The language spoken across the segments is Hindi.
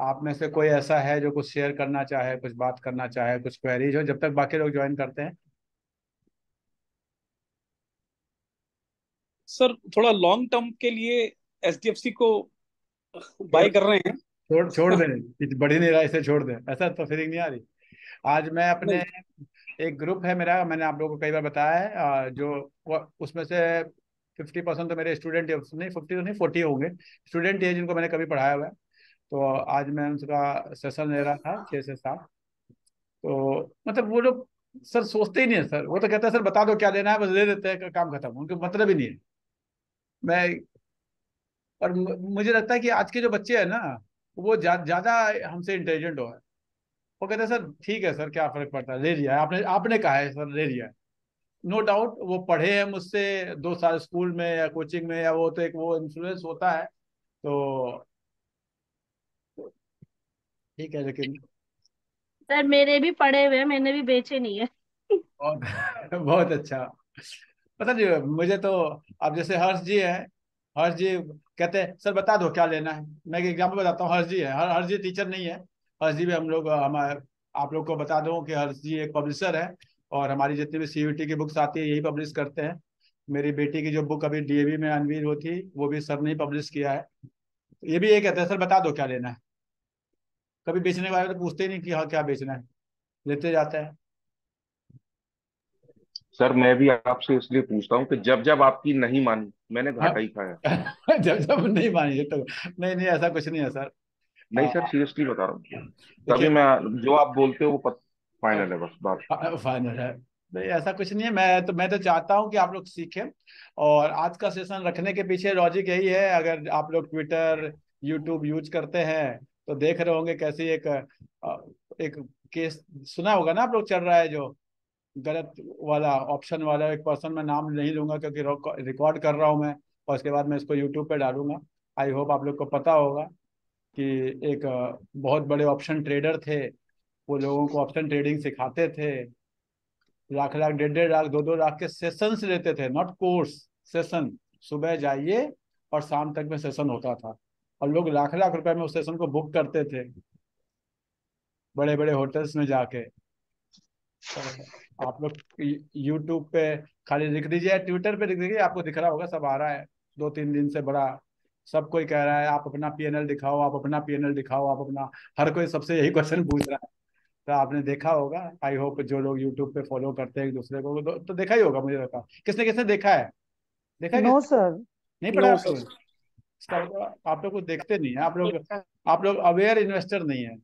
आप में से कोई ऐसा है जो कुछ शेयर करना चाहे, कुछ बात करना चाहे, कुछ क्वेरीज हो, जब तक बाकी लोग ज्वाइन करते हैं। सर थोड़ा लॉन्ग टर्म के लिए एचडीएफसी को छोड़ बाय कर रहे हैं। छोड़ छोड़ दें, बढ़ ही नहीं रहा, इसे छोड़ दें, ऐसा तो फीलिंग नहीं आ रही। आज मैं अपने, नहीं एक ग्रुप है मेरा, मैंने आप लोगों को कई बार बताया है, जो उसमें से 50% तो मेरे स्टूडेंट, नहीं 50 तो नहीं 40 होंगे स्टूडेंट है जिनको मैंने कभी पढ़ाया हुआ है। तो आज मैं उनका सेशन ले रहा था 6 से 7। तो मतलब वो लोग सर सोचते ही नहीं है सर, वो तो कहते हैं सर बता दो क्या लेना है, बस ले देते हैं, काम खत्म, उनको मतलब ही नहीं है। मैं और मुझे लगता है कि आज के जो बच्चे हैं ना, वो ज्यादा हमसे इंटेलिजेंट हो है। वो कहते हैं सर ठीक है सर, क्या फर्क पड़ता है, ले लिया है आपने, आपने कहा है सर, ले लिया है। नो डाउट वो पढ़े हैं मुझसे 2 साल स्कूल में या कोचिंग में, या वो तो एक वो इन्फ्लुएंस होता है। तो ठीक है, लेकिन सर मेरे भी पड़े हुए हैं, मैंने भी बेचे नहीं है। बहुत बहुत अच्छा। पता नहीं मुझे तो, अब जैसे हर्ष जी है, हर्ष जी कहते हैं सर बता दो क्या लेना है। मैं एक एग्जाम्पल बताता हूँ, हर्ष जी है, हर्ष जी टीचर नहीं है। हर्ष जी भी हम लोग, हमारे आप लोग को बता दूं कि हर्ष जी एक पब्लिशर है, और हमारी जितनी भी सीयूईटी की बुक्स आती है यही पब्लिश करते हैं। मेरी बेटी की जो बुक अभी डीएवी में अनवीर हुई थी, वो भी सर ने ही पब्लिश किया है। ये भी ये कहते हैं सर बता दो क्या लेना है। कभी बेचने के बारे में तो पूछते ही नहीं कि हाँ क्या बेचना है, लेते जाते हैं। सर मैं भी आपसे इसलिए पूछता हूँ कि जब जब आपकी नहीं मानी मैंने हाँ। घाटा ही खाया। जब जब नहीं मानिए तो, नहीं नहीं ऐसा कुछ नहीं है सर। नहीं सर, सीरियसली बता रहा हूँ। तभी देखिए, मैं, जो आप बोलते हो वो फाइनल है, बस बात। फाइनल है। नहीं ऐसा कुछ नहीं है, मैं तो चाहता हूँ कि आप लोग सीखें। और आज का सेशन रखने के पीछे लॉजिक यही है, अगर आप लोग ट्विटर यूट्यूब यूज करते हैं तो देख रहे होंगे कैसी एक केस सुना होगा ना आप लोग, चल रहा है जो गलत वाला ऑप्शन वाला एक पर्सन, मैं नाम नहीं लूंगा क्योंकि रिकॉर्ड कर रहा हूँ मैं, और उसके बाद मैं इसको यूट्यूब पे डालूंगा। आई होप आप लोग को पता होगा कि एक बहुत बड़े ऑप्शन ट्रेडर थे, वो लोगों को ऑप्शन ट्रेडिंग सिखाते थे। लाख लाख, 1.5 1.5 लाख, 2 2 लाख के सेशंस लेते थे, नॉट कोर्स, सेशन। सुबह जाइए और शाम तक में सेशन होता था, और लोग लाख लाख रुपए में उस सेशन को बुक करते थे, बड़े बड़े होटल्स में जाके। तो आप लोग यूट्यूब पे खाली लिख दीजिए, ट्विटर पे लिख दीजिए, आपको दिख रहा होगा, सब आ रहा है। 2 3 दिन से बड़ा सब कोई कह रहा है आप अपना पीएनएल दिखाओ, आप अपना पीएनएल दिखाओ, आप अपना, हर कोई सबसे यही क्वेश्चन पूछ रहा है। तो आपने देखा होगा, आई होप जो लोग यूट्यूब पे फॉलो करते हैं एक दूसरे को, तो देखा ही होगा, मुझे लगता है किसने किसने देखा है। देखा है नो किसने? सर। नहीं पढ़ा नो आप लोग? सर। इसका मतलब आप लोग को देखते नहीं है, आप लोग अवेयर इन्वेस्टर नहीं है।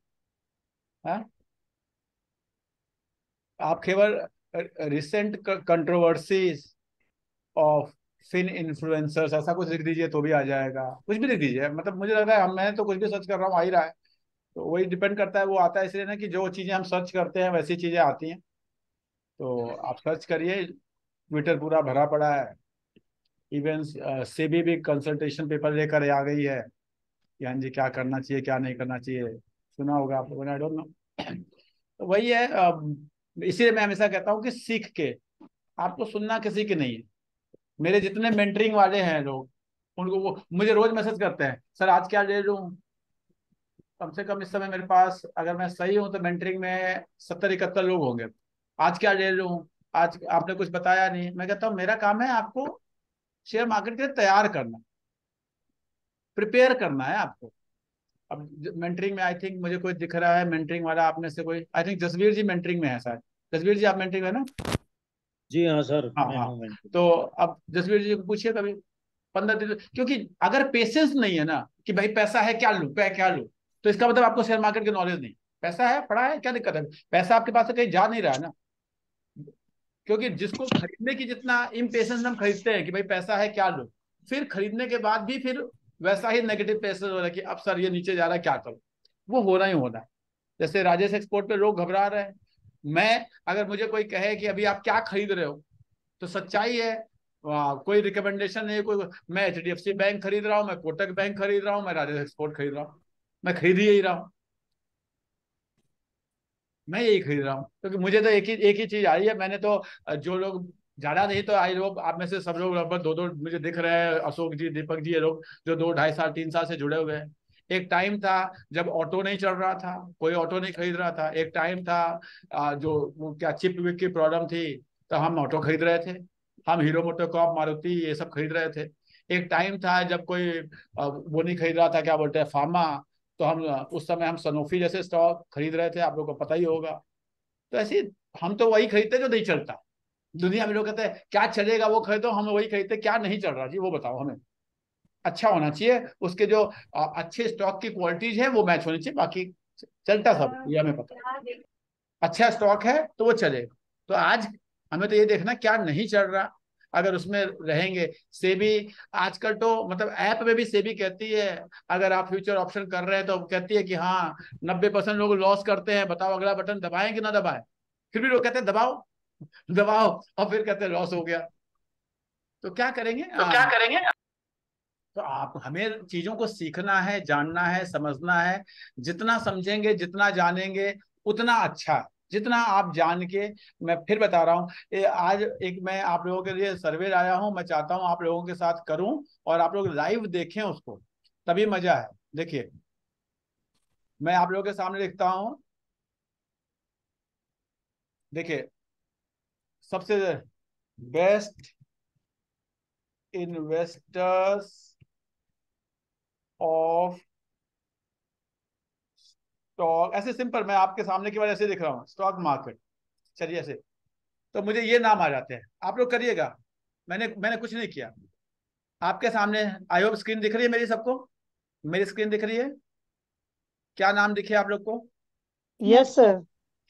हाँ? आप केवल recent controversies of finfluencers ऐसा कुछ लिख दीजिए तो भी आ जाएगा, कुछ भी लिख दीजिए, मतलब मुझे लग रहा है मैं तो कुछ भी सर्च कर रहा हूँ आ ही रहा है। तो वही डिपेंड करता है, वो आता है इसलिए ना कि जो चीजें हम सर्च करते हैं वैसी चीजें आती हैं। तो आप सर्च करिए, ट्विटर पूरा भरा पड़ा है। इवन सेबी भी कंसल्टेशन पेपर लेकर आ गई है कि हाँ जी क्या करना चाहिए क्या नहीं करना चाहिए, सुना होगा आप लोगों ने, आई डोंट नो। तो वही है, इसीलिए मैं हमेशा कहता हूँ कि सीख के, आपको सुनना किसी की नहीं है। मेरे जितने मेंटरिंग वाले हैं लोग, उनको वो मुझे रोज मैसेज करते हैं सर आज क्या ले लूं। कम से कम इस समय मेरे पास, अगर मैं सही हूं तो मेंटरिंग में 70 71 लोग होंगे। आज क्या ले लूं, आज आपने कुछ बताया नहीं। मैं कहता हूँ मेरा काम है आपको शेयर मार्केट के लिए तैयार करना, प्रिपेयर करना है आपको। अब मेंटरिंग में आई थिंक मुझे कोई दिख रहा है मेंटरिंग वाला, आप में से कोई, I think Jasvir ji mentoring में है शायद। जसवीर जी आप मेंटरिंग है ना? जी हाँ सर, हाँ मैं हाँ। हूँ मैं। तो अब जसवीर जी को पूछिए कभी 15 दिन, क्योंकि अगर पेशेंस नहीं है ना कि भाई पैसा है क्या लूं, क्या लूं, तो इसका मतलब आपको शेयर मार्केट की नॉलेज नहीं। पैसा है, पड़ा है, क्या दिक्कत है? पैसा आपके पास से कहीं जा नहीं रहा है ना। क्योंकि जिसको खरीदने की जितना इम्पेशंस हम खरीदते हैं कि भाई पैसा है क्या लो, फिर खरीदने के बाद भी फिर वैसा ही नेगेटिव पैसे हो रहा है कि अब सर ये नीचे जा रहा है क्या करूं। वो होना ही होना है। जैसे राजेश एक्सपोर्ट पे लोग घबरा रहे हैं। मैं, अगर मुझे कोई कहे कि अभी आप क्या खरीद रहे हो, तो सच्चाई है, कोई रिकमेंडेशन नहीं, कोई, मैं एचडीएफसी बैंक खरीद रहा हूँ, मैं कोटक बैंक खरीद रहा हूँ, मैं राजेश एक्सपोर्ट खरीद रहा हूँ, मैं खरीद ही रहा हूँ, मैं यही खरीद रहा हूँ, क्योंकि मुझे तो एक ही चीज आई है। मैंने तो जो लोग, ज्यादा नहीं तो आई लोग आप में से सब लोग लगभग दो दो मुझे दिख रहे हैं, अशोक जी, दीपक जी, ये लोग जो 2 2.5 साल 3 साल से जुड़े हुए हैं, एक टाइम था जब ऑटो नहीं चल रहा था, कोई ऑटो नहीं खरीद रहा था। एक टाइम था जो वो क्या चिप विप की प्रॉब्लम थी, तो हम ऑटो खरीद रहे थे, हम हीरो मोटोकॉर्प मारुति ये सब खरीद रहे थे। एक टाइम था जब कोई वो नहीं खरीद रहा था, क्या बोलते हैं, फार्मा, तो हम उस समय हम सनोफी जैसे स्टॉक खरीद रहे थे, आप लोगों को पता ही होगा। तो ऐसे हम तो वही खरीदते जो नहीं चलता। दुनिया में लोग कहते हैं क्या चलेगा वो खरीदो, हम वही खरीदते क्या नहीं चल रहा जी वो बताओ हमें। अच्छा होना चाहिए, उसके जो अच्छे स्टॉक की क्वालिटीज है वो मैच होनी चाहिए, बाकी चलता सब ये हमें पता है। अच्छा स्टॉक है तो वो चलेगा। तो आज हमें तो ये देखना क्या नहीं चल रहा, अगर उसमें रहेंगे। सेबी आजकल तो मतलब ऐप में भी सेबी कहती है, अगर आप फ्यूचर ऑप्शन कर रहे हैं तो कहती है कि हाँ 90% लोग लॉस करते हैं, बताओ अगला बटन दबाएं कि ना दबाएं। फिर भी लोग कहते हैं दबाओ दबाओ, और फिर कहते हैं लॉस हो गया। तो क्या करेंगे, तो आप हमें चीजों को सीखना है, जानना है, समझना है। जितना समझेंगे जितना जानेंगे उतना अच्छा है। जितना आप जान के, मैं फिर बता रहा हूँ, आज एक मैं आप लोगों के लिए सर्वे लाया हूँ, मैं चाहता हूँ आप लोगों के साथ करूं और आप लोग लाइव देखें उसको, तभी मजा है। देखिए मैं आप लोगों के सामने लिखता हूँ, देखिए सबसे बेस्ट इन्वेस्टर्स ऑफ स्टॉक, ऐसे सिंपल मैं आपके सामने की बार ऐसे दिख रहा हूँ, स्टॉक मार्केट, चलिए ऐसे, तो मुझे ये नाम आ जाते हैं। आप लोग करिएगा, मैंने मैंने कुछ नहीं किया, आपके सामने। आई होप स्क्रीन दिख रही है मेरी सबको, मेरी स्क्रीन दिख रही है? क्या नाम दिखे आप लोग को? Yes sir.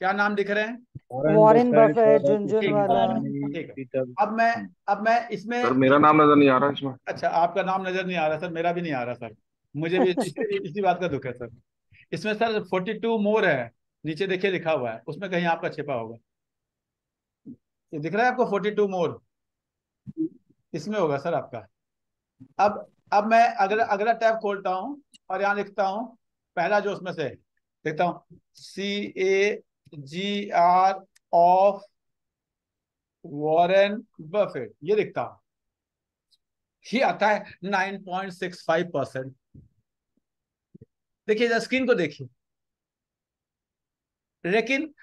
क्या नाम दिख रहे हैं? Warren Buffett, Jhunjhunwala. ठीक है। अब मैं इसमें सर मेरा नाम नजर नहीं आ रहा इसमें। अच्छा आपका नाम नजर नहीं आ रहा सर, मेरा भी नहीं आ रहा सर, मुझे भी इसी बात का दुख है सर। इसमें सर 42 मोर है, नीचे देखिए लिखा हुआ है, उसमें कहीं आपका छिपा होगा, ये दिख रहा है आपको 42 मोर, इसमें होगा सर आपका। अब मैं अगला अगला टैब खोलता हूँ और यहाँ लिखता हूँ, पहला जो उसमें से लिखता हूँ CAGR ऑफ वॉरेन बफेट, ये लिखता हूँ, ये आता है 9.65%। देखिए स्क्रीन को देखिए, लेकिन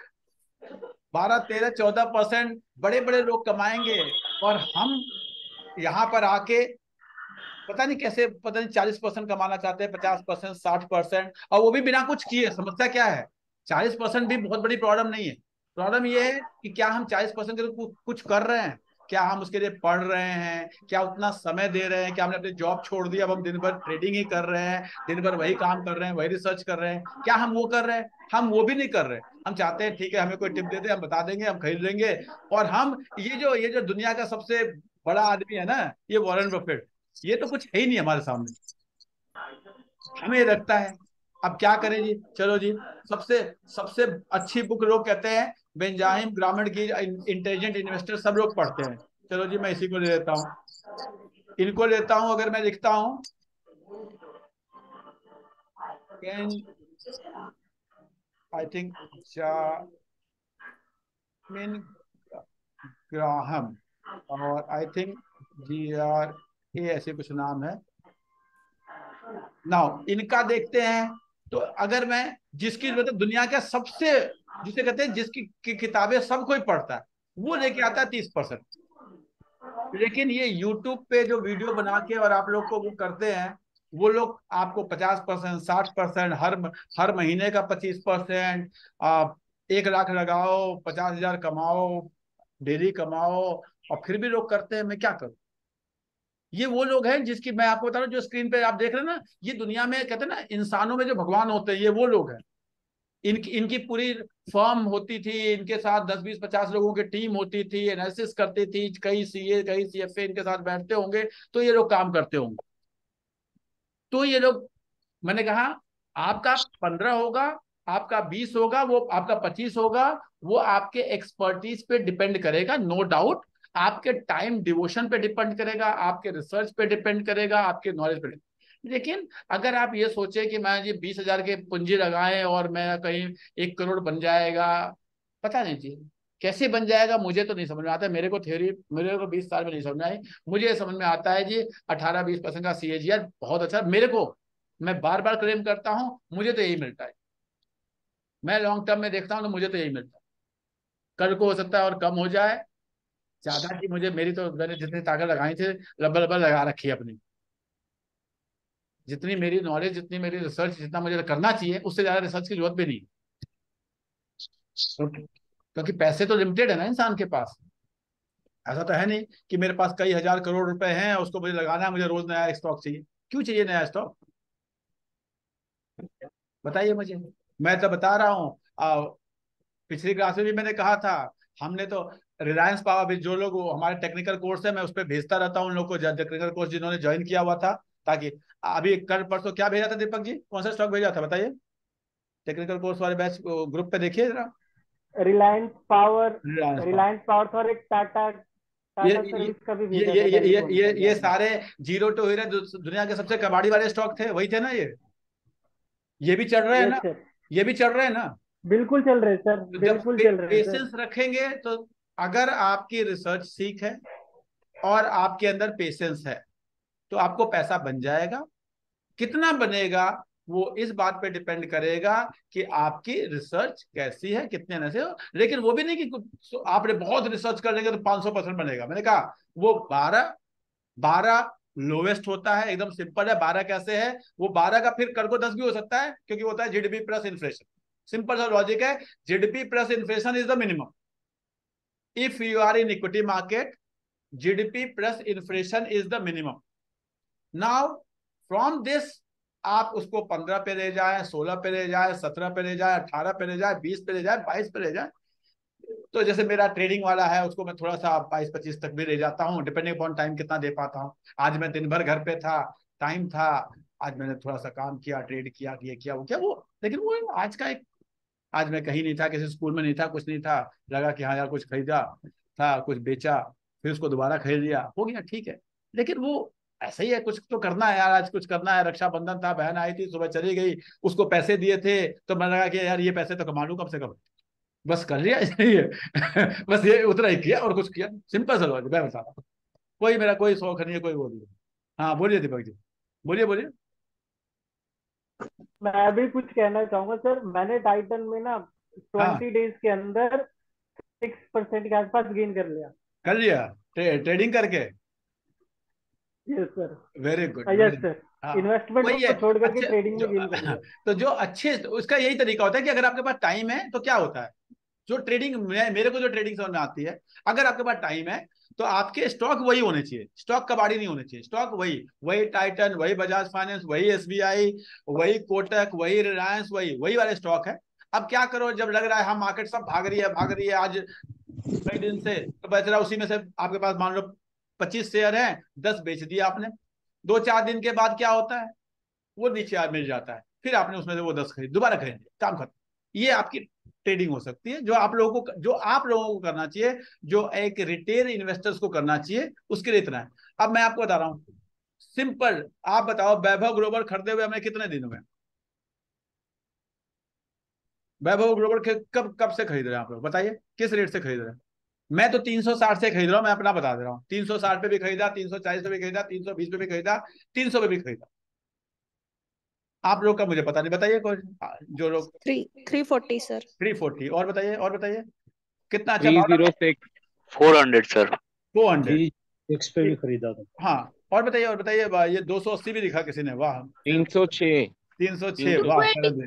12 13 14% बड़े बड़े लोग कमाएंगे, और हम यहाँ पर आके पता नहीं कैसे, पता नहीं 40% कमाना चाहते हैं, 50%, 60%, और वो भी बिना कुछ किए। समस्या क्या है, 40% भी बहुत बड़ी प्रॉब्लम नहीं है। प्रॉब्लम ये है कि क्या हम 40% के लिए कुछ कर रहे हैं, क्या हम उसके लिए पढ़ रहे हैं, क्या उतना समय दे रहे हैं, क्या हमने अपनी जॉब छोड़ दी, अब हम दिन भर ट्रेडिंग ही कर रहे हैं, दिन भर वही काम कर रहे हैं, वही रिसर्च कर रहे हैं, क्या हम वो कर रहे हैं? हम वो भी नहीं कर रहे। हम चाहते हैं ठीक है हमें कोई टिप दे दे, हम बता देंगे, हम खरीद लेंगे। और हम ये जो दुनिया का सबसे बड़ा आदमी है ना, ये वॉरेन बफेट, ये तो कुछ है ही नहीं हमारे सामने, हमें ये लगता है। अब क्या करें जी, चलो जी, सबसे सबसे अच्छी बुक लोग कहते हैं बेंजामिन ग्रामर की, इंटेलिजेंट इन्वेस्टर, सब लोग पढ़ते हैं। चलो जी मैं इसी को ले लेता हूँ, इनको लेता हूँ। अगर मैं लिखता हूँ कैन, आई थिंक जामिन ग्राहम, और आई थिंक GRA ऐसे कुछ नाम है। नाउ इनका देखते हैं, तो अगर मैं जिसकी मतलब दुनिया का सबसे, जिसे कहते हैं जिसकी की किताबें सब कोई पढ़ता है, वो लेके आता है 30%। लेकिन ये यूट्यूब पे जो वीडियो बना के और आप लोग को वो करते हैं, वो लोग आपको 50%, 60%, हर महीने का 25%, आप 1 लाख लगाओ, 50,000 कमाओ, डेली कमाओ, और फिर भी लोग करते हैं। मैं क्या करूं? ये वो लोग हैं जिसकी मैं आपको बता रहा हूँ, जो स्क्रीन पे आप देख रहे हैं ना, ये दुनिया में कहते हैं ना इंसानों में जो भगवान होते हैं, ये वो लोग हैं। इनकी पूरी फर्म होती थी, इनके साथ 10 20 50 लोगों की टीम होती थी, एनालिसिस करती थी, कई CA कई CFA इनके साथ बैठते होंगे, तो ये लोग काम करते होंगे। तो ये लोग, मैंने कहा आपका 15 होगा, आपका 20 होगा, वो आपका 25 होगा, वो आपके एक्सपर्टीज पे डिपेंड करेगा, नो डाउट। आपके टाइम डिवोशन पे डिपेंड करेगा, आपके रिसर्च पे डिपेंड करेगा, आपके नॉलेज पे। लेकिन अगर आप ये सोचे कि मैं जी 20,000 के पूंजी लगाएं और मैं कहीं 1 करोड़ बन जाएगा, पता नहीं जी कैसे बन जाएगा, मुझे तो नहीं समझ में आता। मेरे को थ्योरी, मेरे को 20 साल में नहीं समझ में आई। मुझे समझ में आता है जी 18 20% का CAGR बहुत अच्छा मेरे को, मैं बार बार क्लेम करता हूं, मुझे तो यही मिलता है। मैं लॉन्ग टर्म में देखता हूं तो मुझे तो यही मिलता है। कल को हो सकता है और कम हो जाए ज्यादा की, मुझे मेरी तो मैंने जितनी ताकत लगाई थी रबर रबर लगा रखी है अपनी। जितनी मेरी नॉलेज, जितनी मेरी रिसर्च, जितना मुझे करना चाहिए उससे ज्यादा रिसर्च की जरूरत भी नहीं। क्योंकि पैसे तो लिमिटेड है ना इंसान के पास। ऐसा तो है नहीं कि मेरे पास कई हजार करोड़ रुपए हैं उसको मुझे लगाना है, मुझे रोज नया स्टॉक चाहिए। क्यों चाहिए नया स्टॉक, बताइए मुझे। मैं तो बता रहा हूँ, पिछली क्लास में भी मैंने कहा था, हमने तो रिलायंस पावर भी, जो लोग हमारे टेक्निकल कोर्स है मैं उस पर भेजता रहता हूँ उन लोग को, टेक्निकल कोर्स जिन्होंने ज्वाइन किया हुआ था, ताकि अभी कल परसों क्या भेजा था दीपक जी, कौन सा स्टॉक भेजा था बताइए, टेक्निकल कोर्स वाले बैच ग्रुप पे देखिए जरा। Reliance power. Reliance power, Reliance power था और एक टाटा ये टाटा ये सर्विस का भी ये भेजा ये था ये ये टेलीकॉम ये, का ये याद नहीं। सारे जीरो टू हीरो दुनिया के सबसे कबाड़ी वाले स्टॉक थे, वही थे ना ये भी चल रहे हैं यस ना, सर, ये भी चल रहे हैं ना। बिल्कुल चल रहे हैं सर, तो जब बिल्कुल चल रहे हैं सर। पेशेंस रखेंगे तो, अगर आपकी रिसर्च सीख है और आपके अंदर पेशेंस है तो आपको पैसा बन जाएगा। कितना बनेगा वो इस बात पे डिपेंड करेगा कि आपकी रिसर्च कैसी है, कितने आने से हो। लेकिन वो भी नहीं कि आपने बहुत रिसर्च कर लेंगे तो 500% बनेगा। मैंने कहा वो 12 लोवेस्ट होता है, एकदम सिंपल है। 12 कैसे है, वो 12 का फिर कर को 10 भी हो सकता है, क्योंकि होता है जीडीपी प्लस इन्फ्लेशन। सिंपल सा लॉजिक है, GDP plus inflation is the minimum. If you are in equity market, GDP plus inflation is the minimum. Now from this आप उसको 15 पे ले जाए, 16 पे ले जाए, 17 पे ले जाए, 18 पे ले जाए, 20 पे ले जाए, 22 पे ले जाए। तो जैसे मेरा ट्रेडिंग वाला है उसको मैं थोड़ा सा 22-25 तक भी ले जाता हूँ, डिपेंडिंग अपॉन टाइम कितना दे पाता हूँ। आज मैं दिन भर घर पे था, टाइम था, आज मैंने थोड़ा सा काम किया, ट्रेड किया, ये किया वो किया वो। लेकिन वो आज का एक, आज मैं कहीं नहीं था, किसी स्कूल में नहीं था, कुछ नहीं था, लगा कि हाँ यार कुछ खरीदा था, कुछ बेचा, फिर उसको दोबारा खरीद लिया, हो गया, ठीक है। लेकिन वो ऐसा ही है, कुछ तो करना है यार, आज कुछ करना है। रक्षाबंधन था, बहन आई थी, सुबह चली गई, उसको पैसे दिए थे तो मैंने लगा कि यार ये पैसे तो कमा लूं कम से कम, बस कर लिया ये बस ये उतना ही किया और कुछ किया। सिंपल सा लॉजिक मैं बता रहा हूँ। कोई मेरा कोई शौक नहीं है, कोई वो नहीं है। हाँ बोलिए दीपक जी, बोलिए बोलिए। मैं भी कुछ कहना चाहूंगा सर। मैंने टाइटन में ना हाँ 20 डेज के अंदर 6% के आसपास गेन कर लिया। कर लिया, ट्रेडिंग करके। Yes sir. Very good, yes very good. Sir, हाँ इन्वेस्टमेंट वही है। को छोड़ करके अच्छे ट्रेडिंग जो में गेन कर लिया। तो जो अच्छे, उसका यही तरीका होता है कि अगर आपके पास टाइम है तो क्या होता है, जो ट्रेडिंग मेरे को जो ट्रेडिंग समझ में आती है, अगर आपके पास टाइम है तो आपके स्टॉक वही होने चाहिए, स्टॉक कबाड़ी नहीं होने चाहिए। स्टॉक वही वही टाइटन, वही बजाज फाइनेंस, वही एसबीआई, वही कोटक, वही रिलायंस, वही वही वाले स्टॉक है। अब क्या करो, जब लग रहा है हम मार्केट सब भाग रही है भाग रही है, आज कई दिन से तो बच रहा, उसी में से आपके पास मान लो 25 शेयर है, 10 बेच दिया आपने। 2-4 दिन के बाद क्या होता है, वो नीचे मिल जाता है, फिर आपने उसमें से वो 10 खरीद, दोबारा खरीद लिया, काम खत्म। ये आपकी ट्रेडिंग हो सकती है, जो आप लोगों को करना चाहिए, जो एक रिटेल इन्वेस्टर्स को करना चाहिए, उसके लिए इतना है। अब मैं आपको बता रहा हूँ सिंपल, आप बताओ वैभव ग्लोबल खरीदे हुए हमें कितने दिन हुए? वैभव ग्लोबल के कब कब से खरीद रहे हैं आप लोग, बताइए किस रेट से खरीद रहे हैं? मैं तो 360 से खरीद रहा हूं, मैं अपना बता दे रहा हूँ। 360 पे भी खरीदा, 340 पे भी खरीदा, 320 पे भी खरीदा, 300 पे भी खरीदा। आप लोग का मुझे पता नहीं, बताइए कोई जो लोग। 340 सर। 340, और बताइए और बताइए कितना अच्छा भाव लगा? 306 400 सर। 400। जी, एक्स पे भी खरीदा था। हाँ और बताइए ये 280 भी दिखा किसी ने, वाह। 306 306, वाह 280, चलो।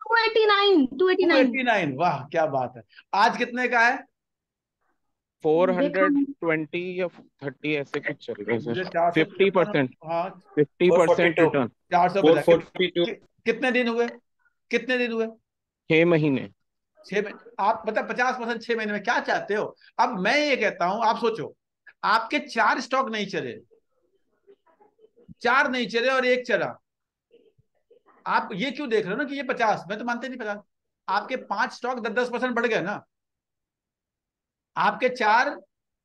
289, 289 289, वाह क्या बात है। आज कितने का है? 420 या 30 ऐसे कुछ चल रहा है मुझे सर। 455, 50%, हाँ 50% रिटर्न। 450। 442। कितने दिन हुए, कितने दिन हुए? 6 महीने। 6 महीने। आप मतलब 50% 6 महीने में क्या चाहते हो? अब मैं ये कहता हूं, आप सोचो, आपके 4 स्टॉक नहीं चले, 4 नहीं चले और एक चला, आप ये क्यों देख रहे हो ना कि ये 50, मैं तो मानते नहीं 50। आपके 5 स्टॉक 10-10% बढ़ गए ना। आपके 4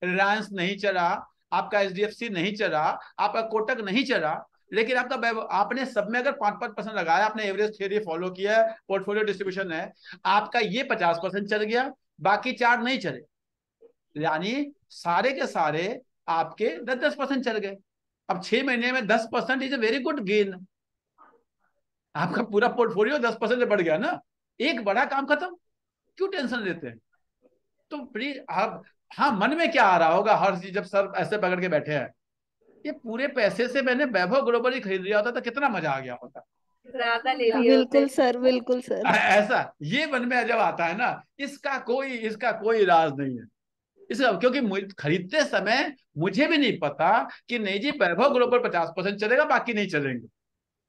रिलायंस नहीं चला, आपका एचडीएफसी नहीं चला, आपका कोटक नहीं चला, लेकिन आपने सब में अगर 5-5% लगाया, आपने एवरेज थ्योरी फॉलो किया है, पोर्टफोलियो डिस्ट्रीब्यूशन है, आपका ये 50% चल गया, बाकी 4 नहीं चले, यानी सारे के सारे आपके 10-10% चल गए। अब 6 महीने में 10% is a very good gain. आपका पूरा पोर्टफोलियो 10% से बढ़ गया ना, एक बड़ा काम खत्म, क्यों टेंशन लेते हैं? तो प्लीज आप, हाँ मन में क्या आ रहा होगा हर चीज जब सर ऐसे पकड़ के बैठे हैं, ये पूरे पैसे से मैंने वैभव ग्लोबल ही खरीद लिया होता तो कितना मजा आ गया होता। ज्यादा ले लिए बिल्कुल सर, बिल्कुल सर। ऐसा ये मन में जब आता है ना, इसका कोई इलाज नहीं है इसका, क्योंकि खरीदते समय मुझे भी नहीं पता कि नहीं जी वैभव ग्लोबल 50% चलेगा बाकी नहीं चलेंगे।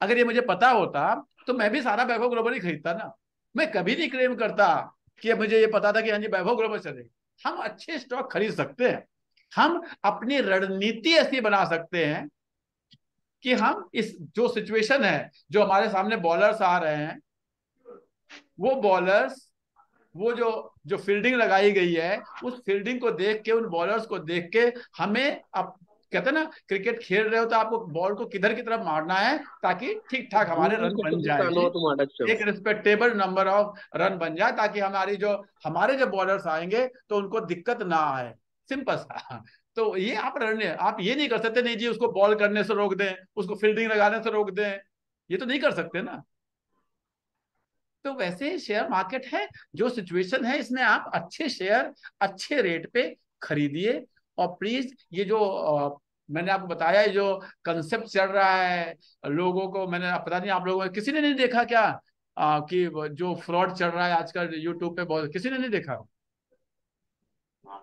अगर ये मुझे पता होता तो मैं भी सारा वैभव ग्लोबल ही खरीदता ना। मैं कभी नहीं क्लेम करता कि मुझे ये पता था कि हाँ जी वैभव ग्लोबल चलेगा। हम अच्छे स्टॉक खरीद सकते हैं, हम अपनी रणनीति ऐसी बना सकते हैं कि हम इस जो सिचुएशन है, जो हमारे सामने बॉलर्स आ रहे हैं, वो बॉलर्स, वो जो जो फील्डिंग लगाई गई है, उस फील्डिंग को देख के, उन बॉलर्स को देख के हमें, अब कहते हैं ना क्रिकेट खेल रहे हो तो आपको बॉल को किधर की तरफ मारना है ताकि ठीक ठाक हमारे रन बन जाए, एक रिस्पेक्टेबल नंबर ऑफ रन बन जाए, ताकि हमारे जो बॉलर्स आएंगे तो उनको दिक्कत ना आए, सिंपल सा। तो ये आप ये नहीं कर सकते नहीं जी उसको बॉल करने से रोक दें, उसको फील्डिंग लगाने से रोक दें, ये तो नहीं कर सकते ना। तो वैसे शेयर मार्केट है, जो सिचुएशन है इसमें आप अच्छे शेयर अच्छे रेट पे खरीदिए। और प्लीज ये जो मैंने आपको बताया, ये जो कंसेप्ट चल रहा है लोगों को, मैंने पता नहीं आप लोगों ने किसी ने नहीं देखा क्या, कि जो फ्रॉड चल रहा है आजकल यूट्यूब पे, बहुत किसी ने नहीं देखा? हाँ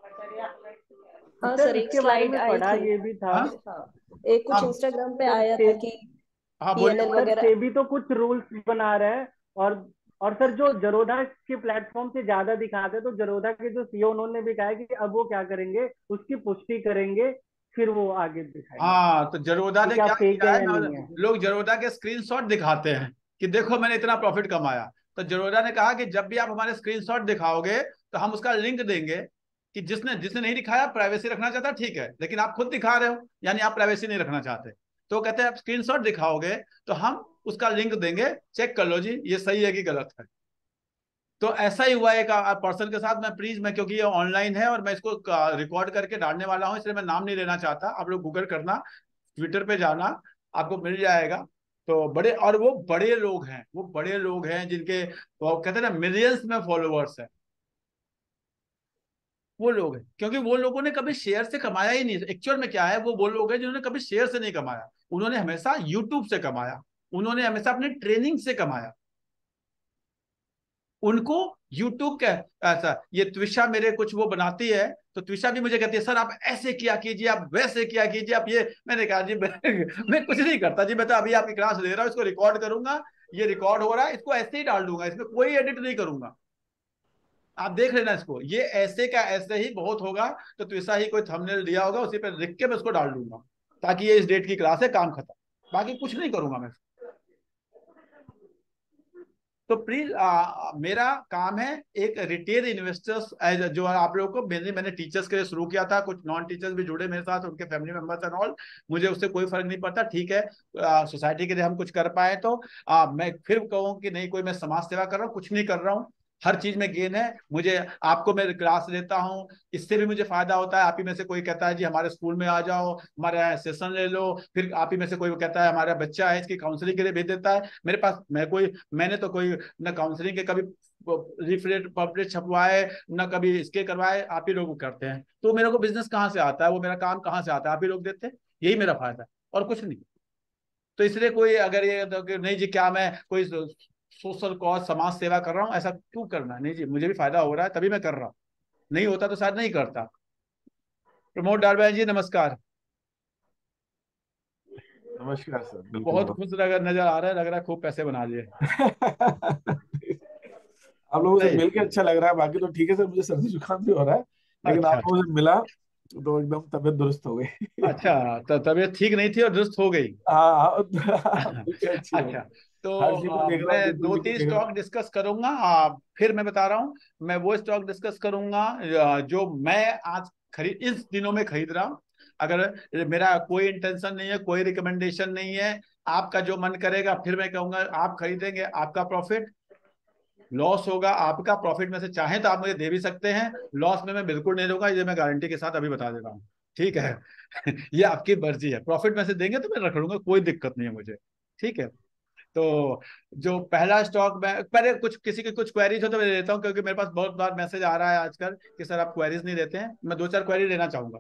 सर सर, एक इसके बारे स्लाइड में आई पढ़ा थी। ये भी था। हाँ, एक कुछ हाँ इंस्टाग्राम पे आया था कि हाँ बोलिए। पीएनएल सर वगैरह। सेबी तो कुछ रूल्स बना रहा है, और सर जो जरोधा के प्लेटफॉर्म से ज्यादा दिखाते हैं, तो जरोधा के जो सीईओ उन्होंने भी कहा है कि अब वो क्या करेंगे, उसकी पुष्टि करेंगे, फिर वो आगे दिखाएंगे हाँ तो जरोधा कि ने क्या क्या फेक किया है है या ना, नहीं है। लोग जरोधा के स्क्रीनशॉट दिखाते हैं कि देखो मैंने इतना प्रॉफिट कमाया। तो जरोधा ने कहा कि जब भी आप हमारे स्क्रीनशॉट दिखाओगे तो हम उसका लिंक देंगे, कि जिसने जिसने नहीं दिखाया, प्राइवेसी रखना चाहता ठीक है, लेकिन आप खुद दिखा रहे हो यानी आप प्राइवेसी नहीं रखना चाहते, तो कहते हैं आप स्क्रीनशॉट दिखाओगे तो हम उसका लिंक देंगे, चेक कर लो जी ये सही है कि गलत है। तो ऐसा ही हुआ एक पर्सन के साथ। मैं प्लीज, मैं क्योंकि ये ऑनलाइन है और मैं इसको रिकॉर्ड करके डालने वाला हूँ, इसलिए मैं नाम नहीं लेना चाहता, आप लोग गूगल करना, ट्विटर पे जाना, आपको मिल जाएगा। तो बड़े, और वो बड़े लोग हैं, वो बड़े लोग हैं जिनके वो कहते हैं ना मिलियंस में फॉलोअर्स हैं, वो लोग हैं, क्योंकि वो लोगों ने कभी शेयर से कमाया ही नहीं। एक्चुअल में क्या है, वो लोग हैं जिन्होंने कभी शेयर से नहीं कमाया, उन्होंने हमेशा यूट्यूब से कमाया, उन्होंने हमेशा अपनी ट्रेनिंग से कमाया। उनको यूट्यूब का ऐसा, ये त्विषा मेरे कुछ वो बनाती है, तो त्विषा भी मुझे कहती है सर आप ऐसे किया कीजिए, आप वैसे किया कीजिए, आप ये। मैंने कहा जी मैं कुछ नहीं करता जी, मैं तो अभी आपकी क्लास ले रहा हूँ, इसको रिकॉर्ड करूंगा, ये रिकॉर्ड हो रहा है, इसको ऐसे ही डाल दूंगा, इसमें कोई एडिट नहीं करूंगा, आप देख लेना इसको, ये ऐसे का ऐसे ही बहुत होगा। तो त्विषा ही कोई थंबनेल दिया होगा, उसी पर लिख के मैं उसको डाल दूंगा, ताकि ये इस डेट की क्लास है, काम खत्म, बाकी कुछ नहीं करूंगा मैं। तो प्लीज मेरा काम है एक रिटेल इन्वेस्टर्स एज जो आप लोगों को, मैंने टीचर्स के लिए शुरू किया था, कुछ नॉन टीचर्स भी जुड़े मेरे साथ, उनके फैमिली मेंबर्स एंड ऑल, मुझे उससे कोई फर्क नहीं पड़ता, ठीक है। सोसाइटी के लिए हम कुछ कर पाए तो मैं फिर कहूँ कि नहीं कोई मैं समाज सेवा कर रहा हूँ, कुछ नहीं कर रहा हूँ, हर चीज में गेन है मुझे। आपको मैं क्लास लेता हूँ, इससे भी मुझे फायदा होता है। आप ही में से कोई कहता है जी हमारे स्कूल में आ जाओ, हमारा सेशन ले लो, फिर आप ही में से कोई कहता है हमारा बच्चा है इसकी काउंसलिंग के लिए भेज देता है मेरे पास। मैंने तो कोई न काउंसलिंग के कभी लीफलेट पम्पलेट छपवाए, न कभी इसके करवाए, आप ही लोग करते हैं। तो मेरे को बिजनेस कहाँ से आता है, वो मेरा काम कहाँ से आता है, आप ही लोग देते हैं, यही मेरा फायदा है और कुछ नहीं। तो इसलिए कोई अगर ये तो कि नहीं जी क्या मैं कोई सोशल कॉज समाज सेवा कर रहा हूँ, ऐसा क्यों करना है, नहीं जी मुझे भी फायदा हो रहा है तभी मैं कर रहा हूँ, नहीं होता तो शायद नहीं करता। प्रमोद डालबैन जी नमस्कार। नमस्कार सर, बिल्कुल बहुत खुश नजर आ रहा है, लग रहा है खूब पैसे बना लिए। आप लोगों से नहीं मिलके अच्छा लग रहा है, बाकी तो ठीक है सर, मुझे सर्दी जुकाम भी हो रहा है, लेकिन आप अच्छा लोगों से मिला तो एकदम तबीयत दुरुस्त हो गई। अच्छा, तो तबीयत ठीक नहीं थी और दुरुस्त हो गई। हाँ हाँ, बिल्कुल अच्छी हो अच्छा, गई। तो हर चीज को देख रहा हूँ, मैं बिल्कुल दो बिल्कुल तीन देख रहा स्टॉक हूँ। डिस्कस करूंगा। फिर मैं बता रहा हूँ, मैं वो स्टॉक डिस्कस करूंगा जो मैं आज खरीद इस दिनों में खरीद रहा हूँ। अगर मेरा कोई इंटेंशन नहीं है, कोई रिकमेंडेशन नहीं है, आपका जो मन करेगा फिर मैं कहूंगा आप खरीदेंगे, आपका प्रॉफिट, लॉस होगा आपका, प्रॉफिट में से चाहें तो आप मुझे दे भी सकते हैं, लॉस में मैं बिल्कुल नहीं लूंगा, ये मैं गारंटी के साथ अभी बता दे रहा हूँ, ठीक है। ये आपकी मर्जी है, प्रॉफिट में से देंगे तो मैं रख लूंगा, कोई दिक्कत नहीं है मुझे, ठीक है। तो जो पहला स्टॉक में पहले कुछ किसी की कुछ क्वेरीज हो तो मैं देता हूँ, क्योंकि मेरे पास बहुत बार मैसेज आ रहा है आजकल कि सर आप क्वेरीज नहीं देते हैं। मैं 2-4 क्वेरी लेना चाहूंगा,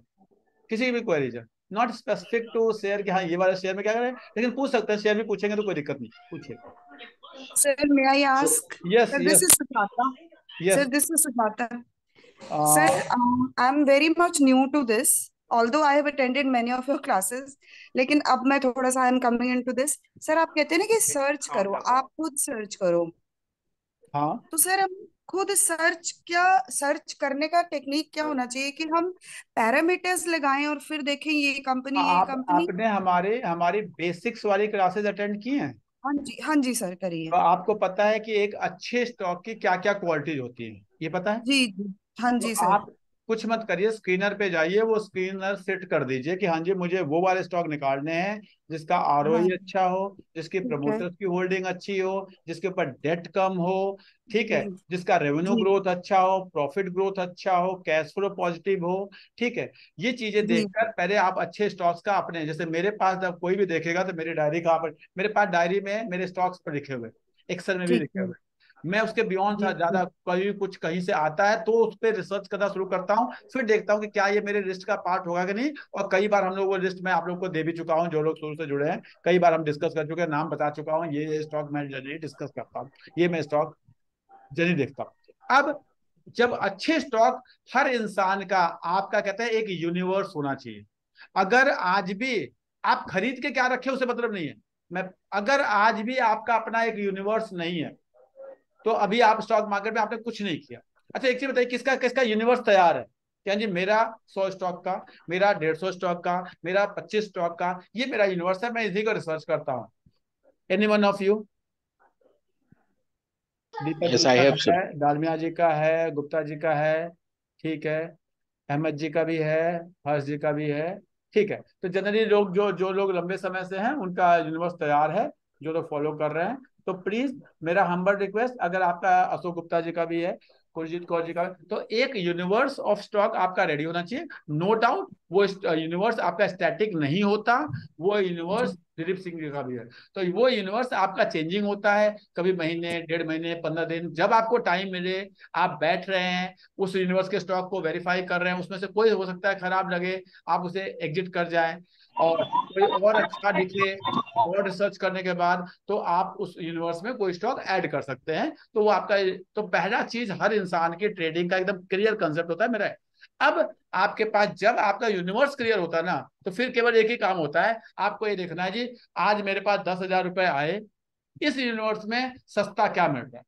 किसी की भी क्वेरीज है, नॉट स्पेसिफिक टू शेयर कि हाँ ये वाला शेयर में क्या करें, लेकिन पूछ सकते हैं, शेयर भी पूछेंगे तो कोई दिक्कत नहीं, पूछिए। Sir, may I ask? Yes Sir, this yes is Sujata. Yes. Sir, this is Sujata. Sir, I'm very much new to this. Although I have attended many of your classes, लेकिन अब मैं थोड़ा सा I'm coming into this. Sir आप कहते हैं ना कि सर्च करो, आप खुद सर्च करो। हाँ, तो सर हम खुद सर्च करने का टेक्निक क्या होना चाहिए कि हम पैरामीटर्स लगाएं और फिर देखें ये कंपनी। आपने हमारी बेसिक्स वाली क्लासेस अटेंड की हैं? हाँ जी सर करिए। तो आपको पता है कि एक अच्छे स्टॉक की क्या क्या क्वालिटीज होती है, ये पता है? जी जी हाँ तो जी सर। आप कुछ मत करिए, स्क्रीनर पे जाइए, वो स्क्रीनर सेट कर दीजिए कि हाँ जी मुझे वो वाले स्टॉक निकालने हैं जिसका आरओई हाँ अच्छा हो, जिसकी ठीक है। प्रमोटर्स की होल्डिंग अच्छी हो, जिसके ऊपर डेट कम हो, ठीक है, जी जिसका रेवेन्यू जी ग्रोथ अच्छा हो, प्रॉफिट ग्रोथ अच्छा हो, कैश फ्लो पॉजिटिव हो, ठीक है। ये चीजें जी देखकर पहले आप अच्छे स्टॉक्स का अपने, जैसे मेरे पास जब कोई भी देखेगा तो मेरी डायरी का मेरे पास डायरी में मेरे स्टॉक्स पर लिखे हुए, एक्सेल में भी ठीक लिखे है। हुए, मैं उसके बियॉन्ड जी ज्यादा कहीं कुछ कहीं से आता है तो उस पर रिसर्च करना शुरू करता हूँ, फिर देखता हूँ कि क्या ये मेरे लिस्ट का पार्ट होगा कि नहीं। और कई बार हम लोग वो लिस्ट में आप लोग को दे भी चुका हूँ, जो लोग शुरू से जुड़े हैं, कई बार हम डिस्कस कर चुके हैं, नाम बता चुका हूँ, ये स्टॉक मैं जनरली डिस्कस करता हूँ, ये मैं स्टॉक जनरली देखता हूँ। अब जब अच्छे स्टॉक, हर इंसान का आपका कहते हैं एक यूनिवर्स होना चाहिए। अगर आज भी आप खरीद के क्या रखे उसे मतलब नहीं है, मैं अगर आज भी आपका अपना एक यूनिवर्स नहीं है तो अभी आप स्टॉक मार्केट में आपने कुछ नहीं किया। अच्छा एक चीज बताइए, किसका किसका यूनिवर्स तैयार है? क्या जी मेरा 100 स्टॉक का, मेरा 150 स्टॉक का, मेरा 25 स्टॉक का, ये मेरा यूनिवर्स है, मैं इसी को रिसर्च करता हूँ। Anyone of you? Deepak Yes, जी I का have, sir. है, डालमिया जी का है, गुप्ता जी का है, ठीक है, अहमद जी का भी है, हर्ष जी का भी है, ठीक है। तो जनरली लोग जो जो लोग लंबे समय से हैं उनका यूनिवर्स तैयार है, जो लोग फॉलो कर रहे हैं। तो प्लीज मेरा हम्बल रिक्वेस्ट, अगर आपका अशोक गुप्ता जी का भी है, कुलजीत कौर जी का, तो एक यूनिवर्स ऑफ स्टॉक आपका रेडी होना चाहिए। नो डाउट वो यूनिवर्स आपका स्टैटिक नहीं होता, वो यूनिवर्स दिलीप सिंह जी का भी है। तो वो यूनिवर्स आपका चेंजिंग होता है, कभी महीने, 1.5 महीने, 15 दिन, जब आपको टाइम मिले आप बैठ रहे हैं, उस यूनिवर्स के स्टॉक को वेरीफाई कर रहे हैं, उसमें से कोई हो सकता है खराब लगे, आप उसे एग्जिट कर जाएं, और कोई और अच्छा दिखे, और रिसर्च करने के बाद तो आप उस यूनिवर्स में कोई स्टॉक ऐड कर सकते हैं। तो वो आपका, तो पहला चीज हर इंसान की ट्रेडिंग का एकदम क्लियर कंसेप्ट होता है मेरा। अब आपके पास जब आपका यूनिवर्स क्लियर होता है ना, तो फिर केवल एक ही काम होता है, आपको ये देखना है जी आज मेरे पास 10,000 रुपए आए, इस यूनिवर्स में सस्ता क्या मिल रहा है।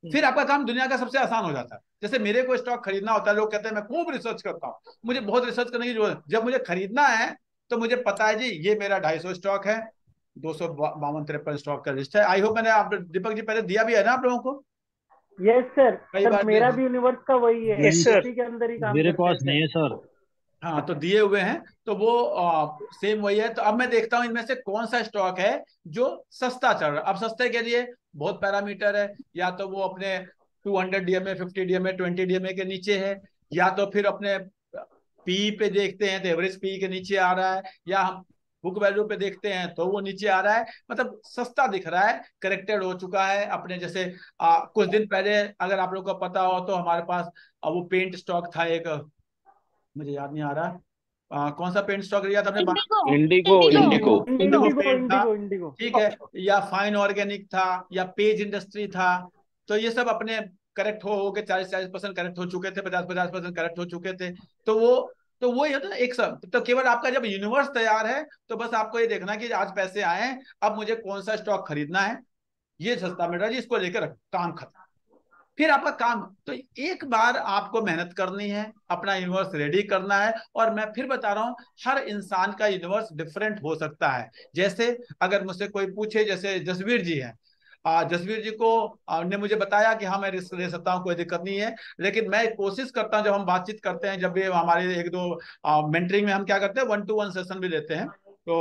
फिर आपका काम दुनिया का सबसे आसान हो जाता है। जैसे मेरे को स्टॉक खरीदना होता है, लोग कहते हैं मैं खूब रिसर्च करता हूँ, मुझे बहुत रिसर्च करने की जरूरत है। जब मुझे खरीदना है तो मुझे पता है जी ये मेरा 250 स्टॉक है, 252-53 स्टॉक का लिस्ट है। आई होप मैंने आप दीपक जी पहले दिया भी है ना आप लोगों को? Yes sir. कई सर बार मेरा भी यूनिवर्स का वही है, Yes, sir. उसी के अंदर ही काम मेरे करते पास हैं नहीं है सर। सर। हाँ तो दिए हुए हैं, तो वो सेम वही है। तो अब मैं देखता हूँ इनमें से कौन सा स्टॉक है जो सस्ता चल रहा है। अब सस्ते के लिए बहुत पैरामीटर है, या तो वो अपने 200 डीएमए, 50 डीएमए, 20 डीएमए के नीचे है, या तो फिर अपने पी पे देखते हैं तो एवरेज पी के नीचे आ रहा है, या हम बुक वैल्यू पे देखते हैं तो वो नीचे आ रहा है, मतलब सस्ता दिख रहा है, करेक्टेड हो चुका है अपने। जैसे कुछ दिन पहले अगर आप लोग को पता हो तो हमारे पास वो पेंट स्टॉक था एक, मुझे याद नहीं आ रहा कौन सा पेंट स्टॉक लिया था हमने, इंडिगो इंडिगो इंडिगो पेंट था, इंडिगो। ठीक है, या फाइन ऑर्गेनिक था, या पेज इंडस्ट्री था। तो ये सब अपने करेक्ट हो के 40% करेक्ट हो चुके थे, 50% करेक्ट हो चुके थे। तो वो ये होता है एक सब। तो केवल आपका जब यूनिवर्स तैयार है तो बस आपको ये देखना कि आज पैसे आए हैं, अब मुझे कौन सा स्टॉक खरीदना है, ये सस्ता मिल रहा है जी, इसको लेकर काम खत्म। फिर आपका काम, तो एक बार आपको मेहनत करनी है, अपना यूनिवर्स रेडी करना है। और मैं फिर बता रहा हूं, हर इंसान का यूनिवर्स डिफरेंट हो सकता है। जैसे अगर मुझसे कोई पूछे, जैसे जसवीर जी है, जसवीर जी को ने मुझे बताया कि हाँ मैं रिस्क ले सकता हूँ, कोई दिक्कत नहीं है। लेकिन मैं कोशिश करता हूँ, जब हम बातचीत करते हैं, जब भी हमारे 1-2 मेंटरिंग में हम क्या करते हैं, 1-to-1 सेशन भी लेते हैं, तो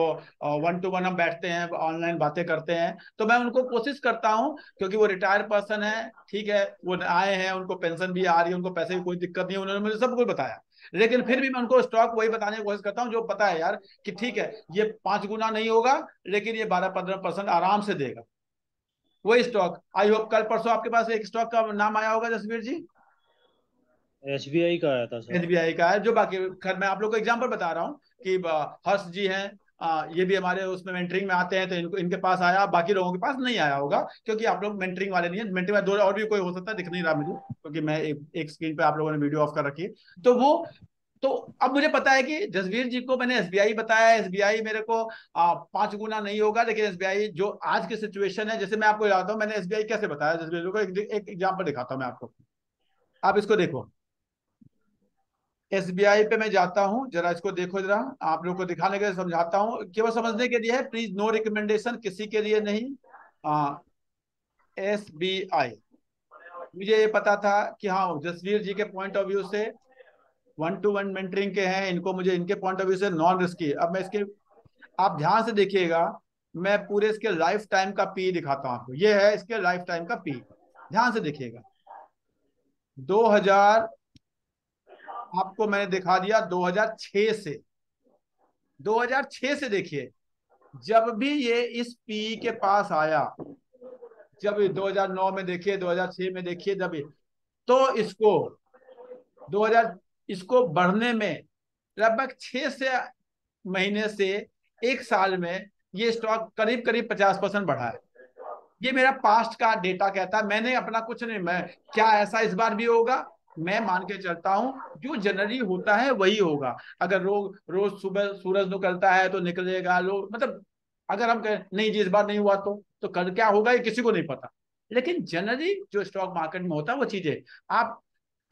1-to-1 हम बैठते हैं, ऑनलाइन बातें करते हैं। तो मैं उनको कोशिश करता हूँ, क्योंकि वो रिटायर्ड पर्सन है, ठीक है, वो आए हैं, उनको पेंशन भी आ रही है, उनको पैसे की कोई दिक्कत नहीं है, उन्होंने मुझे सब कुछ बताया। लेकिन फिर भी मैं उनको स्टॉक वही बताने की कोशिश करता हूँ जो पता है यार कि ठीक है ये 5 गुना नहीं होगा, लेकिन ये 12-15% आराम से देगा। वही स्टॉक, आई होप कल परसों आपके पास एक स्टॉक का नाम आया होगा जसवीर जी, एसबीआई का आया था सर। एसबीआई का है, जो बाकी खैर मैं आप लोग को एग्जांपल बता रहा हूँ कि हर्ष जी हैं, ये भी हमारे उसमें मेंटरिंग में आते हैं, तो इनको इनके पास आया, बाकी लोगों के पास नहीं आया होगा क्योंकि आप लोग मेंटरिंग वाले नहीं है। मेंटरिंग वाले दो और भी कोई हो सकता है, दिख नहीं रहा मुझे क्योंकि मैं एक स्क्रीन पे आप लोगों ने वीडियो ऑफ कर रखी है। तो वो तो अब मुझे पता है कि जसवीर जी को मैंने एसबीआई बताया, एसबीआई मेरे को 5 गुना नहीं होगा, लेकिन एसबीआई जो आज की सिचुएशन है, जैसे मैं आपको बताता हूँ मैंने एसबीआई कैसे बताया जसवीर को, एक एग्जाम्पल दिखाता हूँ मैं आपको, आप इसको देखो। एसबीआई पे मैं जाता हूं, जरा इसको देखो, जरा आप लोग को दिखाने के लिए समझाता हूं, केवल समझने के लिए है, प्लीज नो रिकमेंडेशन, किसी के लिए नहीं। एसबीआई, मुझे ये पता था कि हाँ जसवीर जी के पॉइंट ऑफ व्यू से 1-to-1 मेंटरिंग के हैं, इनको मुझे इनके पॉइंट ऑफ व्यू से नॉन रिस्की। अब मैं इसके, आप ध्यान से देखिएगा, मैं पूरे इसके लाइफ टाइम का पी दिखाता हूं आपको, ये है इसके लाइफ टाइम का पी, ध्यान से देखिएगा। 2000 आपको मैंने दिखा दिया 2006 से, 2006 से देखिए, जब भी ये इस पी के पास आया, जब 2009 में देखिए, 2006 में देखिए, जब तो इसको 2000 इसको बढ़ने में लगभग 6 से महीने से 1 साल में ये स्टॉक करीब करीब 50% बढ़ा है। ये मेरा पास्ट का डेटा कहता है, मैंने अपना कुछ नहीं, मैं क्या ऐसा इस बार भी होगा, मैं मान के चलता हूं जो जनरली होता है वही होगा। अगर रोज रोज सुबह सूरज निकलता है तो निकलेगा, लोग मतलब अगर हम कहें नहीं जी इस बार नहीं हुआ तो कल क्या होगा ये किसी को नहीं पता, लेकिन जनरली जो स्टॉक मार्केट में होता है वो चीजें आप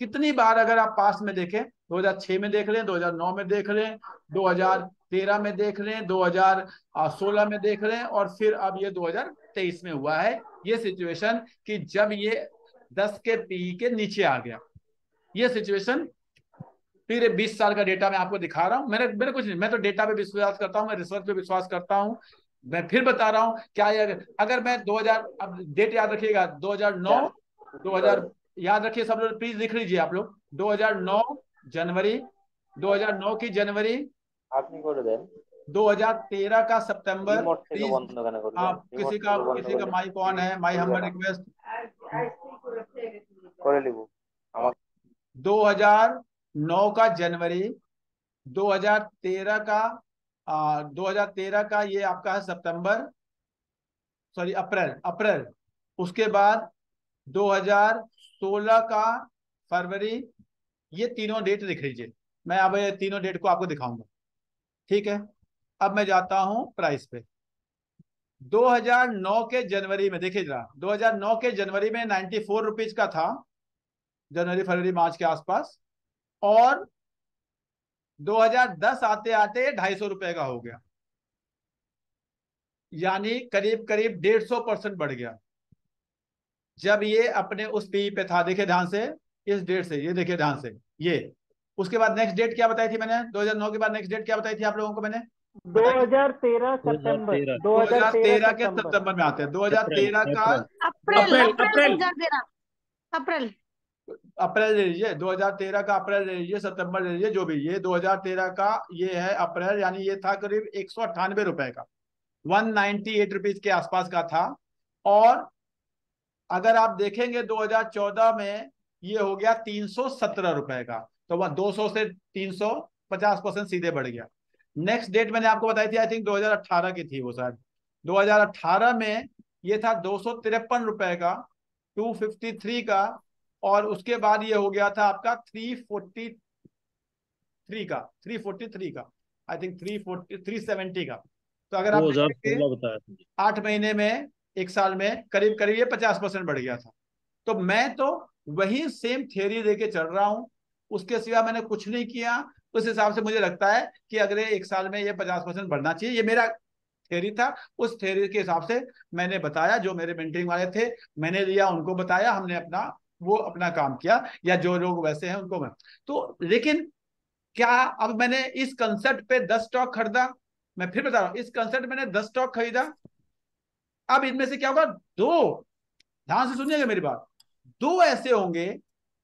कितनी बार अगर आप पास में देखें, 2006 में देख लें, 2009 में देख लें, 2013 में देख लें, 2016 में देख लें, और फिर अब ये 2023 में हुआ है ये सिचुएशन कि जब ये 10 के पी के नीचे आ गया, ये सिचुएशन। फिर 20 साल का डेटा मैं आपको दिखा रहा हूं, मैंने कुछ नहीं, मैं तो डेटा पे विश्वास करता हूं, मैं रिसर्च पे विश्वास करता हूं। मैं फिर बता रहा हूं क्या ये अगर मैं 2000, अब डेट याद रखिएगा, 2009, 2000 याद रखिए सब लोग, प्लीज लिख लीजिए आप लोग, 2009 जनवरी, 2009 की जनवरी, 2013 का सितंबर, प्लीज आप किसी का माइक ऑन है, माई हम्बल रिक्वेस्ट, 2009 का जनवरी, 2013 का 2013 का ये आपका है सितंबर, सॉरी अप्रैल, उसके बाद 2016 का फरवरी, ये तीनों डेट लिख लीजिए, मैं अब ये तीनों डेट को आपको दिखाऊंगा, ठीक है। अब मैं जाता हूं प्राइस पे, 2009 के जनवरी में देखिए जरा, 2009 के जनवरी में 94 रुपीज का था, जनवरी फरवरी मार्च के आसपास, और 2010 आते आते 250 रुपए का हो गया, यानी करीब करीब 150% बढ़ गया जब ये अपने उस पी पे था। देखिए ध्यान से, इस डेट से, ये देखिए ध्यान से, ये उसके बाद नेक्स्ट डेट क्या बताई थी मैंने, 2009 के बाद नेक्स्ट डेट क्या बताई थी आप लोगों को मैंने, 2013 सितंबर, 2013 के सितंबर में आते हैं, 2013 का अप्रैल ले लीजिए, 2013 का अप्रैल ले लीजिए, सितंबर ले लीजिए, जो भी, ये 2013 का ये है अप्रैल, यानी ये था करीब 198 रुपए का, 198 रुपीज के आसपास का था। और अगर आप देखेंगे 2014 में ये हो गया 317 रुपए का, तो वह 200 से 350% सीधे बढ़ गया। नेक्स्ट डेट मैंने आपको बताई थी, आई थिंक 2018 की थी वो, शायद 2018 में ये था 253 रुपए का, 253 का, और उसके बाद ये हो गया था आपका 343 का, आई थिंक 370 का। तो अगर आप 2016 बताया था, 8 महीने में, 1 साल में करीब करीब ये 50% बढ़ गया था। तो मैं तो वही सेम थियरी लेके चल रहा हूं, उसके सिवा मैंने कुछ नहीं किया। उस हिसाब से मुझे लगता है कि अगले 1 साल में ये 50% बढ़ना चाहिए, ये मेरा थ्योरी था। उस थ्योरी के हिसाब से मैंने बताया, जो मेरे मेंटरिंग वाले थे मैंने लिया, उनको बताया, हमने अपना काम किया, या जो लोग वैसे हैं उनको मैं तो। लेकिन क्या अब मैंने इस कंसेप्ट पे 10 स्टॉक खरीदा, मैं फिर बता रहा हूं, इस कंसेप्ट मैंने 10 स्टॉक खरीदा, अब इनमें से क्या होगा, 2, ध्यान से सुनिएगा मेरी बात, 2 ऐसे होंगे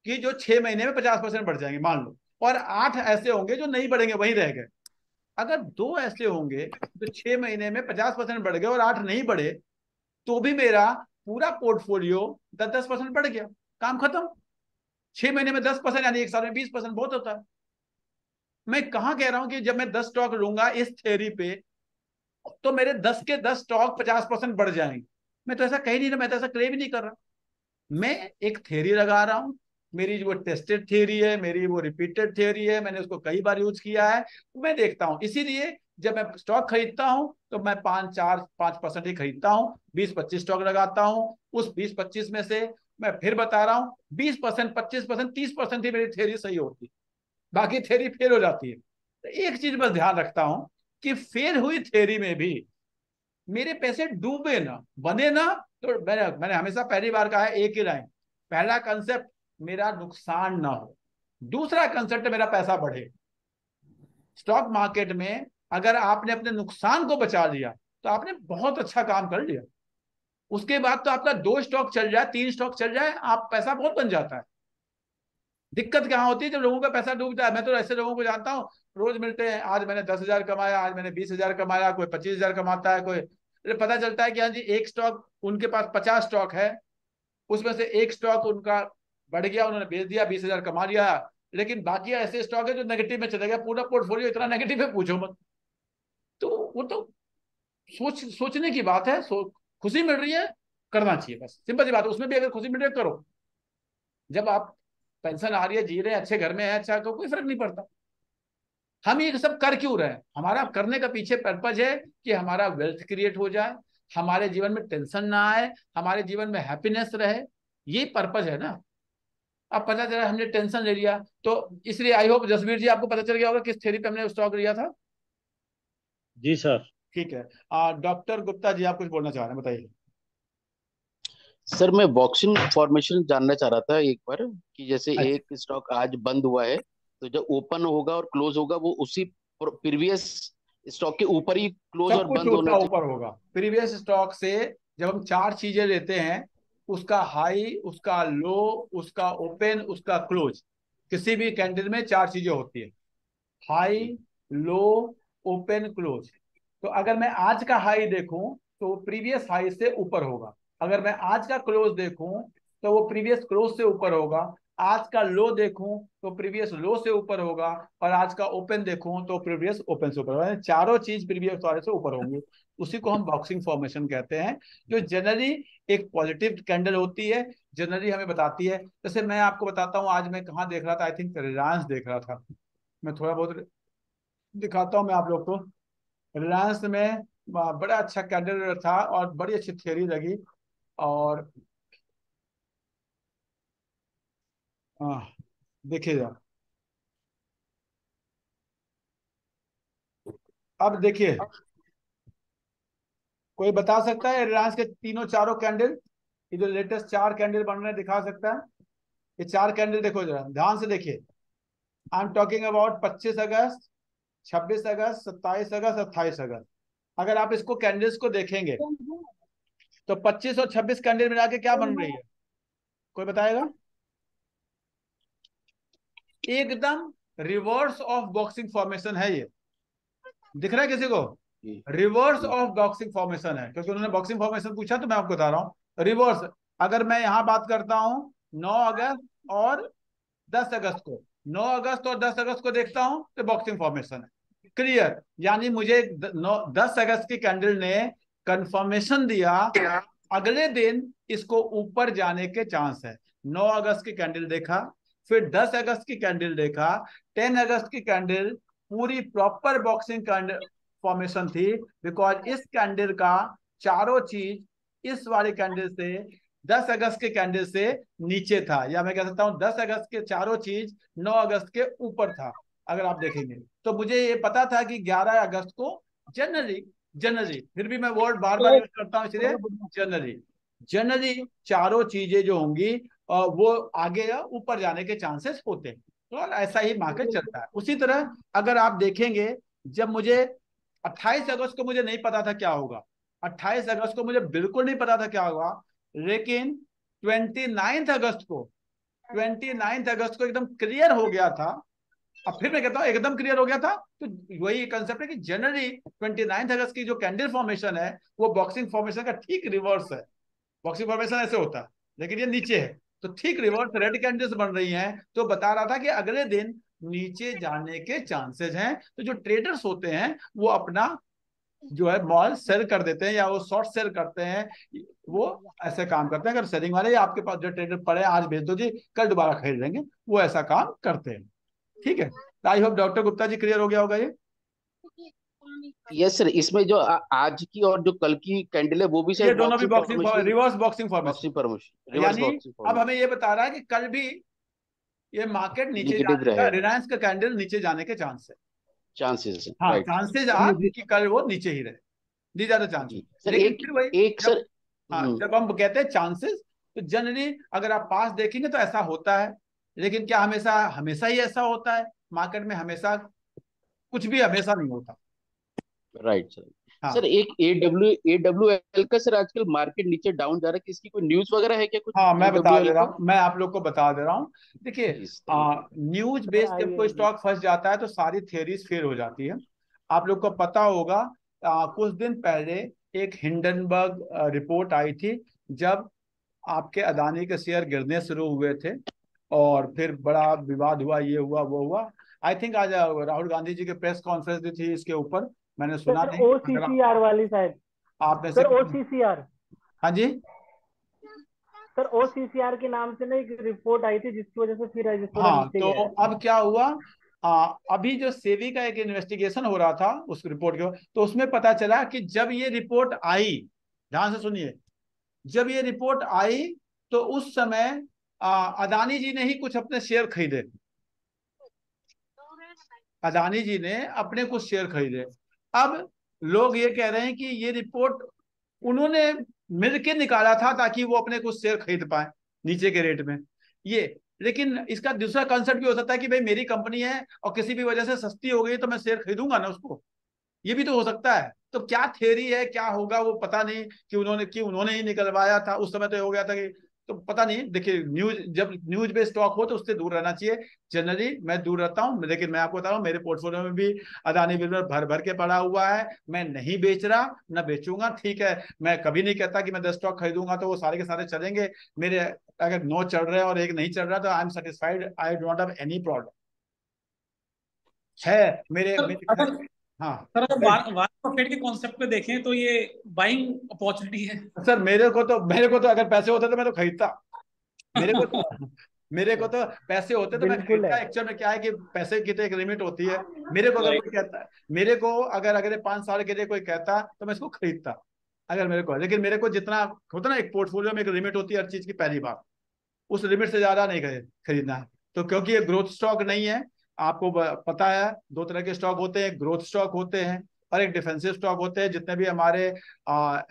कि जो 6 महीने में 50% बढ़ जाएंगे मान लो, और 8 ऐसे होंगे जो नहीं बढ़ेंगे, वहीं रह गए। अगर 2 ऐसे होंगे तो 6 महीने में 50% बढ़ गए और 8 नहीं बढ़े, तो भी मेरा पूरा पोर्टफोलियो 10-10% बढ़ गया, काम खत्म। 6 महीने में 10% यानी 1 साल में 20% बहुत होता है। मैं कहाँ कह रहा हूं कि जब मैं 10 स्टॉक लूंगा इस थ्योरी पे, तो मेरे 10 के 10 स्टॉक 50% बढ़ जाएंगे। मैं तो ऐसा कहीं नहीं रहा, मैं तो ऐसा क्लेम ही नहीं कर रहा। मैं एक थ्योरी लगा रहा हूं, मेरी वो टेस्टेड थ्योरी है, मेरी वो रिपीटेड थ्योरी है, मैंने उसको कई बार यूज किया है। मैं देखता हूं, इसीलिए जब मैं स्टॉक खरीदता हूं तो मैं 5% ही खरीदता हूं, 20-25 स्टॉक लगाता हूं। उस 20-25 में से मैं फिर बता रहा हूं 20%, 25%, 30% ही मेरी थ्योरी सही होती है, बाकी थ्योरी फेल हो जाती है। तो एक चीज बस ध्यान रखता हूं कि फेल हुई थ्योरी में भी मेरे पैसे डूबे ना, बने ना। तो मैंने हमेशा पहली बार कहा है एक ही लाइन, पहला कंसेप्ट मेरा नुकसान ना हो, दूसरा कंसेप्ट मेरा पैसा बढ़े। स्टॉक मार्केट में अगर आपने अपने नुकसान को बचा लिया तो आपने बहुत अच्छा काम कर लिया। उसके बाद तो आपका 2 स्टॉक चल जाए, 3 स्टॉक चल जाए, आप पैसा बहुत बन जाता है। दिक्कत कहाँ होती है? जब लोगों का पैसा डूबता है। मैं तो ऐसे लोगों को जानता हूँ, रोज मिलते हैं, आज मैंने 10,000 कमाया, आज मैंने 20,000 कमाया, कोई 25,000 कमाता है, कोई पता चलता है कि हाँ जी एक स्टॉक, उनके पास 50 स्टॉक है, उसमें से एक स्टॉक उनका बढ़ गया, उन्होंने बेच दिया, 20,000 कमा लिया। लेकिन बाकी ऐसे स्टॉक है जो नेगेटिव में चले गया, पूरा पोर्टफोलियो इतना नेगेटिव है पूछो मत। तो वो तो सोचने की बात है। खुशी मिल रही है, करना चाहिए, बस सिंपल सी बात है। उसमें भी अगर खुशी मिल रही है करो। जब आप पेंशन आ रही है, जी रहे हैं, अच्छे घर में है, अच्छा, तो कोई फर्क नहीं पड़ता। हम ये सब कर क्यों रहे हैं? हमारा करने का पीछे पर्पज है कि हमारा वेल्थ क्रिएट हो जाए, हमारे जीवन में टेंशन ना आए, हमारे जीवन में हैप्पीनेस रहे, ये पर्पज है ना। अब पता चला हमने टेंशन ले लिया, तो इसलिए आई होप जसवीर जी आपको पता चल गया होगा किस थ्योरी पे हमने स्टॉक लिया था। जी सर। ठीक है। डॉक्टर गुप्ता जी आप कुछ बोलना चाह रहे हैं, बताइए। सर मैं बॉक्सिंग फॉर्मेशन जानना चाह रहा था एक बार, कि जैसे अच्छा, एक स्टॉक आज बंद हुआ है, तो जब ओपन होगा और क्लोज होगा वो उसी प्रीवियस स्टॉक के ऊपर ही क्लोज सब और कुछ बंद होना उल्टा चाहिए। ऊपर होगा। प्रीवियस स्टॉक से जब हम 4 चीजें लेते हैं, उसका हाई, उसका लो, उसका ओपन, उसका क्लोज, किसी भी कैंडल में 4 चीजें होती है, हाई, जी लो, ओपन, क्लोज। तो अगर मैं आज का हाई देखूं तो प्रीवियस हाई से ऊपर होगा, अगर मैं आज का क्लोज देखूं तो वो प्रीवियस क्लोज से ऊपर होगा, आज का लो देखूं तो प्रीवियस लो से ऊपर होगा, और आज का ओपन देखूं तो प्रीवियस ओपन से ऊपर होगा। यानी चारों चीज प्रीवियस वाले से ऊपर होंगी। उसी को हम बॉक्सिंग फॉर्मेशन कहते हैं, जो जनरली एक पॉजिटिव कैंडल होती है, जनरली हमें बताती है। जैसे मैं आपको बताता हूँ, आज मैं कहाँ देख रहा था, आई थिंक रिलायंस देख रहा था। मैं थोड़ा बहुत दिखाता हूँ मैं आप लोग को। रिलायंस में बड़ा अच्छा कैंडल था और बड़ी अच्छी थियरी लगी। और देखिएगा, अब देखिए, कोई बता सकता है रिलायंस के तीनों चारों कैंडल, ये जो लेटेस्ट 4 कैंडल बन रहे हैं, दिखा सकता है? ये 4 कैंडल देखो, जरा ध्यान से देखिए। आई एम टॉकिंग अबाउट 25 अगस्त, 26 अगस्त, 27 अगस्त, 28 अगस्त। अगर आप इसको कैंडल्स को देखेंगे तो 25 और 26 कैंडल मिला के क्या बन रही है, कोई बताएगा? एकदम रिवर्स ऑफ बॉक्सिंग फॉर्मेशन है ये। दिख रहा है किसी को? जी रिवर्स जी। ऑफ बॉक्सिंग फॉर्मेशन है, क्योंकि उन्होंने बॉक्सिंग फॉर्मेशन पूछा तो मैं आपको बता रहा हूँ रिवर्स। अगर मैं यहां बात करता हूं 9 अगस्त और 10 अगस्त को, 9 अगस्त और 10 अगस्त को देखता हूं तो बॉक्सिंग फॉर्मेशन है, क्लियर। यानी मुझे 10 अगस्त की कैंडल ने कंफर्मेशन दिया, अगले दिन इसको ऊपर जाने के चांस है। 9 अगस्त की कैंडल देखा, फिर 10 अगस्त की कैंडल देखा, 10 अगस्त की कैंडल पूरी प्रॉपर बॉक्सिंग कैंडल फॉर्मेशन थी, बिकॉज इस कैंडल का चारों चीज इस वाली कैंडल से 10 अगस्त के कैंडल से नीचे था, या मैं कह सकता हूं 10 अगस्त के चारों चीज 9 अगस्त के ऊपर था। अगर आप देखेंगे तो मुझे ये पता था कि 11 अगस्त को जनरली जनरली फिर भी मैं वर्ड बार बार यूज करता हूं इसलिए जनरली जनरली चारों चीजें जो होंगी वो आगे या ऊपर जाने के चांसेस होते हैं। तो ऐसा ही मार्केट चलता है। उसी तरह अगर आप देखेंगे, जब मुझे 28 अगस्त को मुझे नहीं पता था क्या होगा, 28 अगस्त को मुझे बिल्कुल नहीं पता था क्या होगा, लेकिन 29 अगस्त को 29 अगस्त को एकदम क्लियर हो गया था अब फिर मैं कहता हूँ एकदम क्लियर हो गया था। तो वही कंसेप्ट है कि जनरली 29 अगस्त की जो कैंडल फॉर्मेशन है वो बॉक्सिंग फॉर्मेशन का ठीक रिवर्स है। बॉक्सिंग फॉर्मेशन ऐसे होता है लेकिन ये नीचे है, तो ठीक रिवर्स रेड कैंडल्स बन रही हैं। तो बता रहा था कि अगले दिन नीचे जाने के चांसेस हैं। तो जो ट्रेडर्स होते हैं वो अपना जो है मॉल सेल कर देते हैं या वो शॉर्ट सेल करते हैं, वो ऐसे काम करते हैं। अगर सेलिंग वाले या आपके पास जो ट्रेडर पड़े आज भेज दो जी, कल दोबारा खरीद लेंगे, वो ऐसा काम करते हैं। ठीक है, I hope doctor Gupta ji clear हो गया होगा ये। यस सर, इसमें जो आज की और जो कल की कैंडल है वो भी ये शायद दोनों भी boxing formation, reverse boxing formation, boxing formation, reverse यानी बॉक्सिंग अब हमें फॉर्मेशन ये बता रहा है कि कल भी ये मार्केट नीचे नेगेटिव जाने का, रहेगा, रिलायंस का कैंडल नीचे जाने के चांस है। चांसेस है, हाँ, राइट। चांसेज आर कि कल वो नीचे ही रहे, दीज आर द चांसेस। जी सर, लेकिन एक फिर वही एक जब, सर, हाँ, जब हम कहते हैं चांसेस, तो जनरली अगर आप पास देखेंगे तो ऐसा होता है। लेकिन क्या हमेशा हमेशा ही ऐसा होता है? मार्केट में हमेशा कुछ भी हमेशा नहीं होता। Right sir. हाँ सर एक AWL का सर आजकल मार्केट नीचे डाउन जा रहा है, किसकी कोई न्यूज वगैरह है क्या कुछ हाँ, मैं बता दे AWL रहा का? हूँ, मैं आप लोग को बता दे रहा हूँ। देखिए, please, thank you. News sir based जब कोई आइए। स्टॉक फंस जाता है तो सारी थियरीज फेल हो जाती है। आप लोग को पता होगा, कुछ दिन पहले एक हिंडनबर्ग रिपोर्ट आई थी, जब आपके अदानी के शेयर गिरने शुरू हुए थे और फिर बड़ा विवाद हुआ, ये हुआ वो हुआ। आई थिंक आज राहुल गांधी जी की प्रेस कॉन्फ्रेंस भी थी इसके ऊपर, मैंने सुना सर नहीं। अगर OCCR वाली शायद, आप में से सर OCCR, हाँ जी, सर OCCR के नाम से ना एक रिपोर्ट आई थी जिसकी वजह से फिर आज थोड़ा हाँ, नीचे तो गया है। अब क्या हुआ, अभी जो सेबी का एक इन्वेस्टिगेशन हो रहा था उस रिपोर्ट के, तो उसमें पता चला कि जब ये रिपोर्ट आई, ध्यान से सुनिए, जब ये रिपोर्ट आई तो उस समय अदानी जी ने ही कुछ अपने शेयर खरीदे। अदानी जी ने अपने कुछ शेयर खरीदे। अब लोग ये कह रहे हैं कि ये रिपोर्ट उन्होंने मिलके निकाला था ताकि वो अपने कुछ शेयर खरीद पाए नीचे के रेट में। ये, लेकिन इसका दूसरा कंसेप्ट भी हो सकता है कि भाई मेरी कंपनी है और किसी भी वजह से सस्ती हो गई तो मैं शेयर खरीदूंगा ना उसको, ये भी तो हो सकता है। तो क्या थ्योरी है, क्या होगा वो पता नहीं, कि उन्होंने ही निकलवाया था उस समय, तो ये हो गया था कि, तो पता नहीं। देखिए, जब न्यूज बेस्ड स्टॉक हो तो उससे दूर रहना चाहिए। जनरली मैं दूर रहता हूं, लेकिन मैं आपको बता रहा हूं मेरे पोर्टफोलियो में भी अदानी बिल्डर भर भर के पड़ा हुआ है। मैं नहीं बेच रहा, ना बेचूंगा। ठीक है, मैं कभी नहीं कहता कि मैं 10 स्टॉक खरीदूंगा तो वो सारे के सारे चलेंगे मेरे। अगर 9 चल रहे हैं और एक नहीं चल रहा तो I am satisfied, I don't have any problem है मेरे सर मेरे अगर हाँ सर अगर वारेन बफेट के कॉन्सेप्ट पे देखें तो ये बाइंग अपॉर्चुनिटी है। सर, मेरे को तो अगर पैसे होते तो मैं तो खरीदता। मेरे को तो पैसे होते तो मैं बिल्कुल खरीदता। है। एक्चुअल में क्या है कि पैसे की तो एक लिमिट होती है। मेरे को अगर राइट। कोई कहता, मेरे को अगर अगले 5 साल के लिए कोई कहता तो मैं इसको खरीदता, अगर मेरे को। लेकिन मेरे को जितना होता ना, एक पोर्टफोलियो में एक लिमिट होती है हर चीज की, पहली बात उस लिमिट से ज्यादा नहीं खरीदना है। तो क्योंकि ये ग्रोथ स्टॉक नहीं है, आपको पता है 2 तरह के स्टॉक होते हैं, ग्रोथ स्टॉक होते हैं और एक डिफेंसिव स्टॉक होते हैं। जितने भी हमारे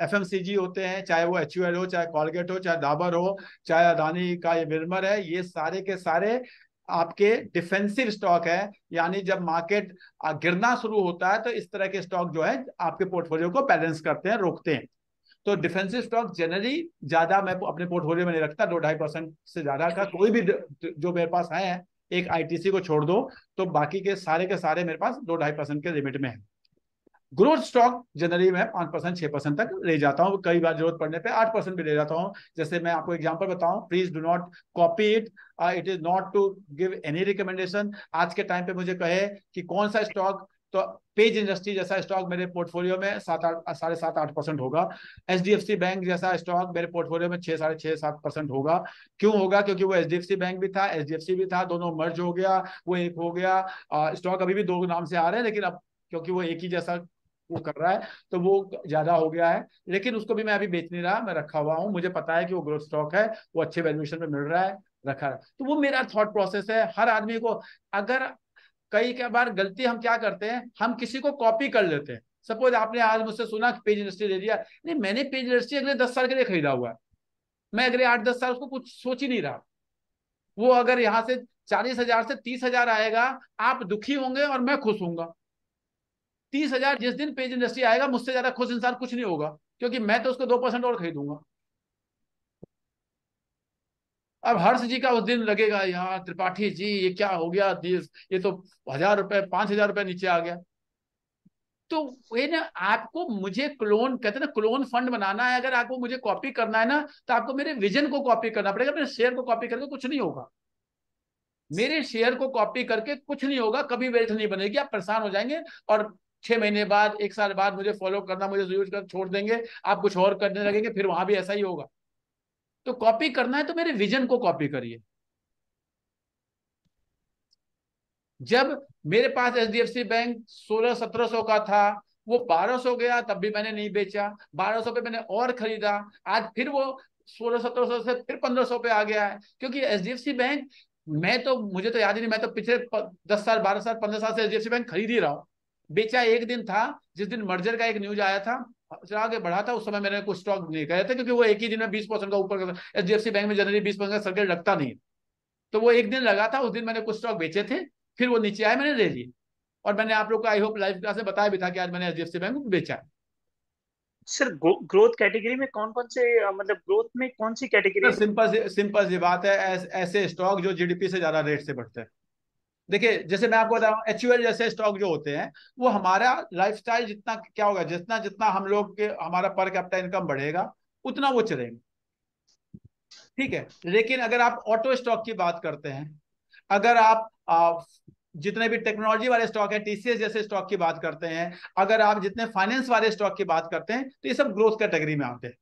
FMCG होते हैं, चाहे वो HUL हो, चाहे कॉलगेट हो, चाहे डाबर हो, चाहे अदानी का ये विल्मर है, ये सारे के सारे आपके डिफेंसिव स्टॉक है। यानी जब मार्केट गिरना शुरू होता है तो इस तरह के स्टॉक जो है आपके पोर्टफोलियो को बैलेंस करते हैं, रोकते हैं। तो डिफेंसिव स्टॉक जनरली ज्यादा मैं अपने पोर्टफोलियो में नहीं रखता। 2-2.5% से ज्यादा का कोई भी जो मेरे पास है, एक ITC को छोड़ दो, तो बाकी के सारे मेरे पास 2-2.5% के लिमिट में है। ग्रोथ स्टॉक जनरली मैं 5% 6% तक ले जाता हूँ, कई बार जरूरत पड़ने पे 8% भी ले जाता हूँ। जैसे मैं आपको एग्जांपल बताऊं, please do not copy it, it is not to give any recommendation. आज के टाइम पे मुझे कहे कि कौन सा स्टॉक, तो पेज इंडस्ट्री जैसा स्टॉक मेरे पोर्टफोलियो में 7-8% होगा। HDFC बैंक जैसा स्टॉक मेरे पोर्टफोलियो में 6-6.5-7% होगा। क्यों होगा? क्योंकि वो HDFC बैंक भी था, HDFC भी था, दोनों मर्ज हो गया, वो एक हो गया। स्टॉक अभी भी 2 नाम से आ रहे हैं, लेकिन अब क्योंकि वो एक ही जैसा वो कर रहा है तो वो ज्यादा हो गया है। लेकिन उसको भी मैं अभी बेच नहीं रहा, मैं रखा हुआ हूं। मुझे पता है कि वो ग्रोथ स्टॉक है, वो अच्छे वैल्यूएशन पे मिल रहा है, रखा है। तो वो मेरा थॉट प्रोसेस है। हर आदमी को, अगर कई बार गलती हम क्या करते हैं, हम किसी को कॉपी कर लेते हैं। सपोज आपने आज मुझसे सुना कि पेज इंडस्ट्री ले लिया, नहीं, मैंने पेज इंडस्ट्री अगले 10 साल के लिए खरीदा हुआ है। मैं अगले 8-10 साल उसको कुछ सोच ही नहीं रहा। वो अगर यहाँ से 40,000 से 30,000 आएगा, आप दुखी होंगे और मैं खुश होऊंगा। 30,000 जिस दिन पेज इंडस्ट्री आएगा, मुझसे ज्यादा खुश इंसान कुछ नहीं होगा, क्योंकि मैं तो उसको 2% और खरीदूंगा। अब हर्ष जी का उस दिन लगेगा यार त्रिपाठी जी ये क्या हो गया, ये तो 1,000 रुपए 5,000 रुपए नीचे आ गया। तो ये ना आपको मुझे क्लोन कहते हैं ना, क्लोन फंड बनाना है, अगर आपको मुझे कॉपी करना है ना तो आपको मेरे विजन को कॉपी करना पड़ेगा। मेरे शेयर को कॉपी करके कुछ नहीं होगा, मेरे शेयर को कॉपी करके कुछ नहीं होगा, कभी वेल्थ नहीं बनेगी, आप परेशान हो जाएंगे और 6 महीने बाद 1 साल बाद मुझे फॉलो करना, मुझे यूज कर छोड़ देंगे, आप कुछ और करने लगेंगे, फिर वहां भी ऐसा ही होगा। तो कॉपी करना है तो मेरे विजन को कॉपी करिए। जब मेरे पास एचडीएफसी बैंक 1600-1700 का था, वो 1200 गया तब भी मैंने नहीं बेचा, 1200 पे मैंने और खरीदा, आज फिर वो 1600-1700 से फिर 1500 पे आ गया है। क्योंकि एचडीएफसी बैंक, मैं तो मुझे तो याद ही नहीं, मैं तो पिछले 10 साल 12 साल 15 साल से एचडीएफसी बैंक खरीद ही रहा हूँ। बेचा एक दिन था जिस दिन मर्जर का एक न्यूज आया था, आगे बढ़ा था, उस समय मैंने कुछ स्टॉक नहीं करे थे, क्योंकि वो एक ही दिन में 20% का ऊपर, एचडीएफसी बैंक में जनरली 20% का सर्किट लगता नहीं, तो वो एक दिन लगा था, उस दिन मैंने कुछ स्टॉक बेचे थे, फिर वो नीचे आए, मैंने ले लिए। और मैंने आप लोग को आई होप लाइव क्लास में बताया भी था कि आज मैंने एचडीएफसी बैंक को बेचा है। सर ग्रोथ कैटेगरी में कौन कौन से मतलब ग्रोथ में कौन सी कैटेगरी? सिंपल सी बात है, ऐसे स्टॉक जो जीडीपी से ज्यादा रेट से बढ़ते हैं। देखिए जैसे मैं आपको बता रहा हूँ, एचयूएल जैसे स्टॉक जो होते हैं, वो हमारा लाइफस्टाइल जितना क्या होगा, जितना जितना हम लोग के हमारा पर कैपिटा इनकम बढ़ेगा उतना वो चलेंगे, ठीक है। लेकिन अगर आप ऑटो स्टॉक की बात करते हैं, अगर आप जितने भी टेक्नोलॉजी वाले स्टॉक है, टीसीएस जैसे स्टॉक की बात करते हैं, अगर आप जितने फाइनेंस वाले स्टॉक की बात करते हैं, तो ये सब ग्रोथ कैटेगरी में आते हैं।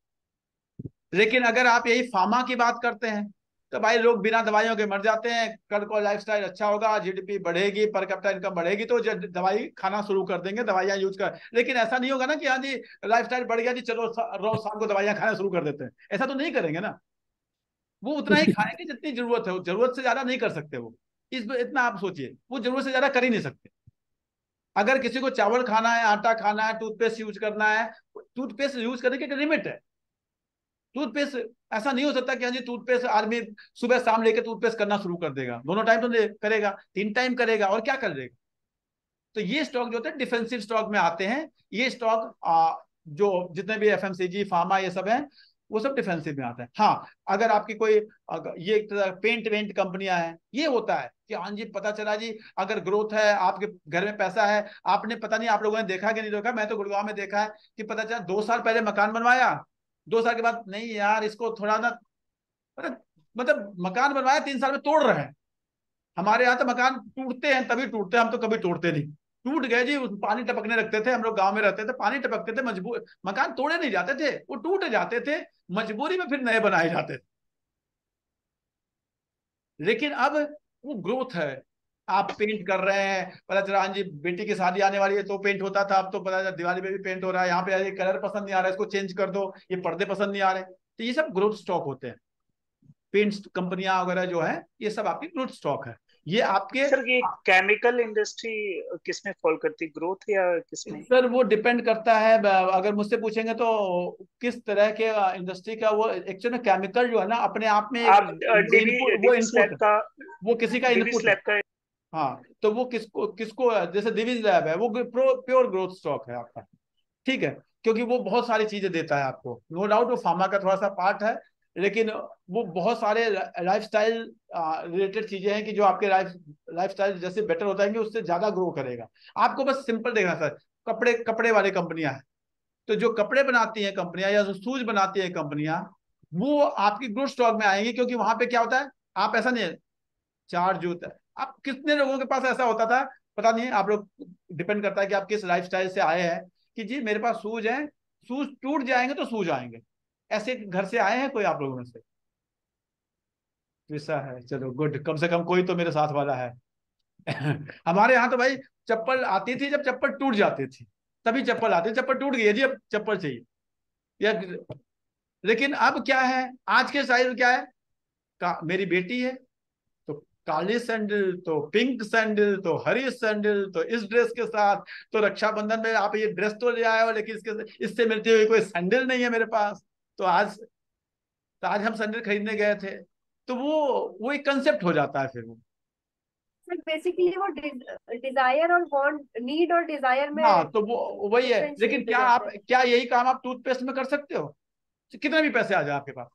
लेकिन अगर आप यही फार्मा की बात करते हैं, तो भाई लोग बिना दवाइयों के मर जाते हैं, कल को लाइफस्टाइल अच्छा होगा, जीडीपी बढ़ेगी, पर कैपिटा इनकम बढ़ेगी, तो दवाई खाना शुरू कर देंगे, दवाइयां यूज कर। लेकिन ऐसा नहीं होगा ना कि हाँ जी लाइफस्टाइल बढ़ गया जी, चलो रोज शाम को दवाइयां खाना शुरू कर देते हैं, ऐसा तो नहीं करेंगे ना। वो उतना ही खाएंगे जितनी जरूरत है, जरूरत से ज्यादा नहीं कर सकते वो। इतना आप सोचिए, वो जरूरत से ज्यादा कर ही नहीं सकते। अगर किसी को चावल खाना है, आटा खाना है, टूथपेस्ट यूज करना है, टूथपेस्ट यूज करने की एक लिमिट है। टूथपेस्ट ऐसा नहीं हो सकता कि हाँ जी टूथपेस्ट आदमी सुबह शाम लेके टूथपेस्ट करना शुरू कर देगा, दोनों टाइम तो नहीं करेगा, 3 टाइम करेगा, और क्या करेगा। तो ये स्टॉक जो होते हैं डिफेंसिव स्टॉक में आते हैं। ये स्टॉक जो जितने भी एफएमसीजी फार्मा ये सब हैं, वो सब डिफेंसिव में आता है। हाँ, अगर आपकी कोई ये पेंट वेंट कंपनियां हैं, ये होता है कि हाँ जी पता चला जी अगर ग्रोथ है, आपके घर में पैसा है, आपने पता नहीं आप लोगों ने देखा कि नहीं देखा, मैं तो गुड़गांव में देखा है कि पता चला 2 साल पहले मकान बनवाया, 2 साल के बाद नहीं यार इसको थोड़ा ना, मतलब मकान बनवाया 3 साल में तोड़ रहे हैं। हमारे यहाँ तो मकान टूटते हैं तभी टूटते हैं, हम तो कभी तोड़ते नहीं। टूट गए जी, पानी टपकने लगते थे, हम लोग गांव में रहते थे, पानी टपकते थे, मजबूर मकान तोड़े नहीं जाते थे, वो टूट जाते थे, मजबूरी में फिर नए बनाए जाते थे। लेकिन अब वो ग्रोथ है, आप पेंट कर रहे हैं, पता चला हाँ जी बेटी की शादी आने वाली है तो पेंट होता था, अब तो पता चला दिवाली में भी पेंट हो रहा है, यहाँ पे ये कलर पसंद नहीं आ रहा है इसको चेंज कर दो, ये पर्दे पसंद नहीं आ रहे, तो ये सब ग्रोथ स्टॉक होते हैं। पेंट कंपनियां वगैरह जो है ये सब आपकी ग्रोथ स्टॉक है। ये आपके सर ये केमिकल इंडस्ट्री किसमें फॉल करती है, ग्रोथ या किसमें? सर वो डिपेंड करता है, अगर मुझसे पूछेंगे तो किस तरह के इंडस्ट्री का, वो एक्चुअली में केमिकल जो है ना अपने आप में आप वो इनपुट का वो किसी का इनपुट है। हाँ, तो वो किसको किसको जैसे दिवीज लैब है, वो प्योर ग्रोथ स्टॉक है आपका, ठीक है, क्योंकि वो बहुत सारी चीजें देता है आपको। नो डाउट वो फार्मा का थोड़ा सा पार्ट है, लेकिन वो बहुत सारे लाइफस्टाइल रिलेटेड चीजें हैं कि जो आपके लाइफस्टाइल जैसे बेटर होता है उससे ज्यादा ग्रो करेगा। आपको बस सिंपल देखना सर, कपड़े वाले कंपनियां हैं, तो जो कपड़े बनाती हैं कंपनियां या जो शूज बनाती हैं कंपनियां, वो आपकी ग्रोथ स्टॉक में आएंगी, क्योंकि वहां पे क्या होता है, आप ऐसा नहीं है 4 जूते, आप कितने लोगों के पास ऐसा होता था पता नहीं, आप लोग डिपेंड करता है कि आप किस लाइफस्टाइल से आए हैं, कि जी मेरे पास शूज हैं, शूज टूट जाएंगे तो शूज आएंगे, ऐसे घर से आए हैं कोई आप लोगों में से? ऐसा है, चलो गुड, कम से कम कोई तो मेरे साथ वाला है। हमारे यहाँ तो भाई चप्पल आती थी जब चप्पल टूट जाती थी, तभी चप्पल आती, चप्पल टूट गई है जी अब चप्पल चाहिए या। लेकिन अब क्या है, आज के स्टाइल क्या है, मेरी बेटी है तो काली सैंडल, तो पिंक सैंडल, तो हरी सैंडल, तो इस ड्रेस के साथ, तो रक्षाबंधन में आप ये ड्रेस तो ले आए हो लेकिन इससे मिलती हुई कोई सैंडल नहीं है मेरे पास, तो आज हम सैंडल खरीदने गए थे, तो वो एक कंसेप्ट हो जाता है फिर वो। बेसिकली वो डिजायर और वांट, नीड और डिजायर में, हाँ तो वो वही है। लेकिन क्या यही काम आप टूथपेस्ट में कर सकते हो? कितने भी पैसे आ जाए आपके पास,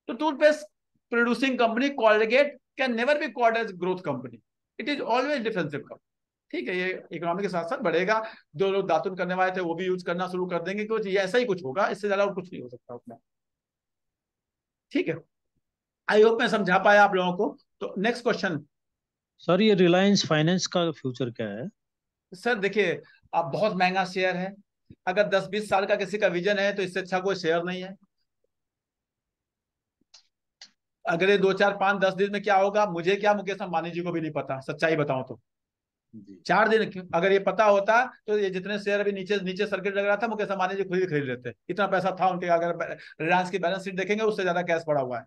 तो toothpaste producing company Colgate can never be called as growth company, it is always defensive company. ठीक है, ये इकोनॉमी के साथ साथ बढ़ेगा। जो लोग दातुन करने वाले थे वो भी यूज करना शुरू कर देंगे, कुछ ये ऐसा ही कुछ होगा, इससे ज्यादा और कुछ नहीं हो सकता उसमें। ठीक है, आई होप मैं समझा पाया आप लोगों को। तो नेक्स्ट क्वेश्चन। सर ये रिलायंस फाइनेंस का फ्यूचर क्या है? सर देखिए, अब बहुत महंगा शेयर है। अगर 10-20 साल का किसी का विजन है तो इससे अच्छा कोई शेयर नहीं है। अगले 2-4-5-10 दिन में क्या होगा, मुझे क्या, मुकेश अंबानी जी को भी नहीं पता, सच्चाई बताऊं तो। 4 दिन क्यों, अगर ये पता होता तो ये जितने शेयर अभी नीचे नीचे सर्किट लग रहा था, मुकेश अंबानी जी खुद ही खरीद लेते। इतना पैसा था उनके। अगर रिलायंस की बैलेंस शीट देखेंगे उससे ज्यादा कैश पड़ा हुआ है।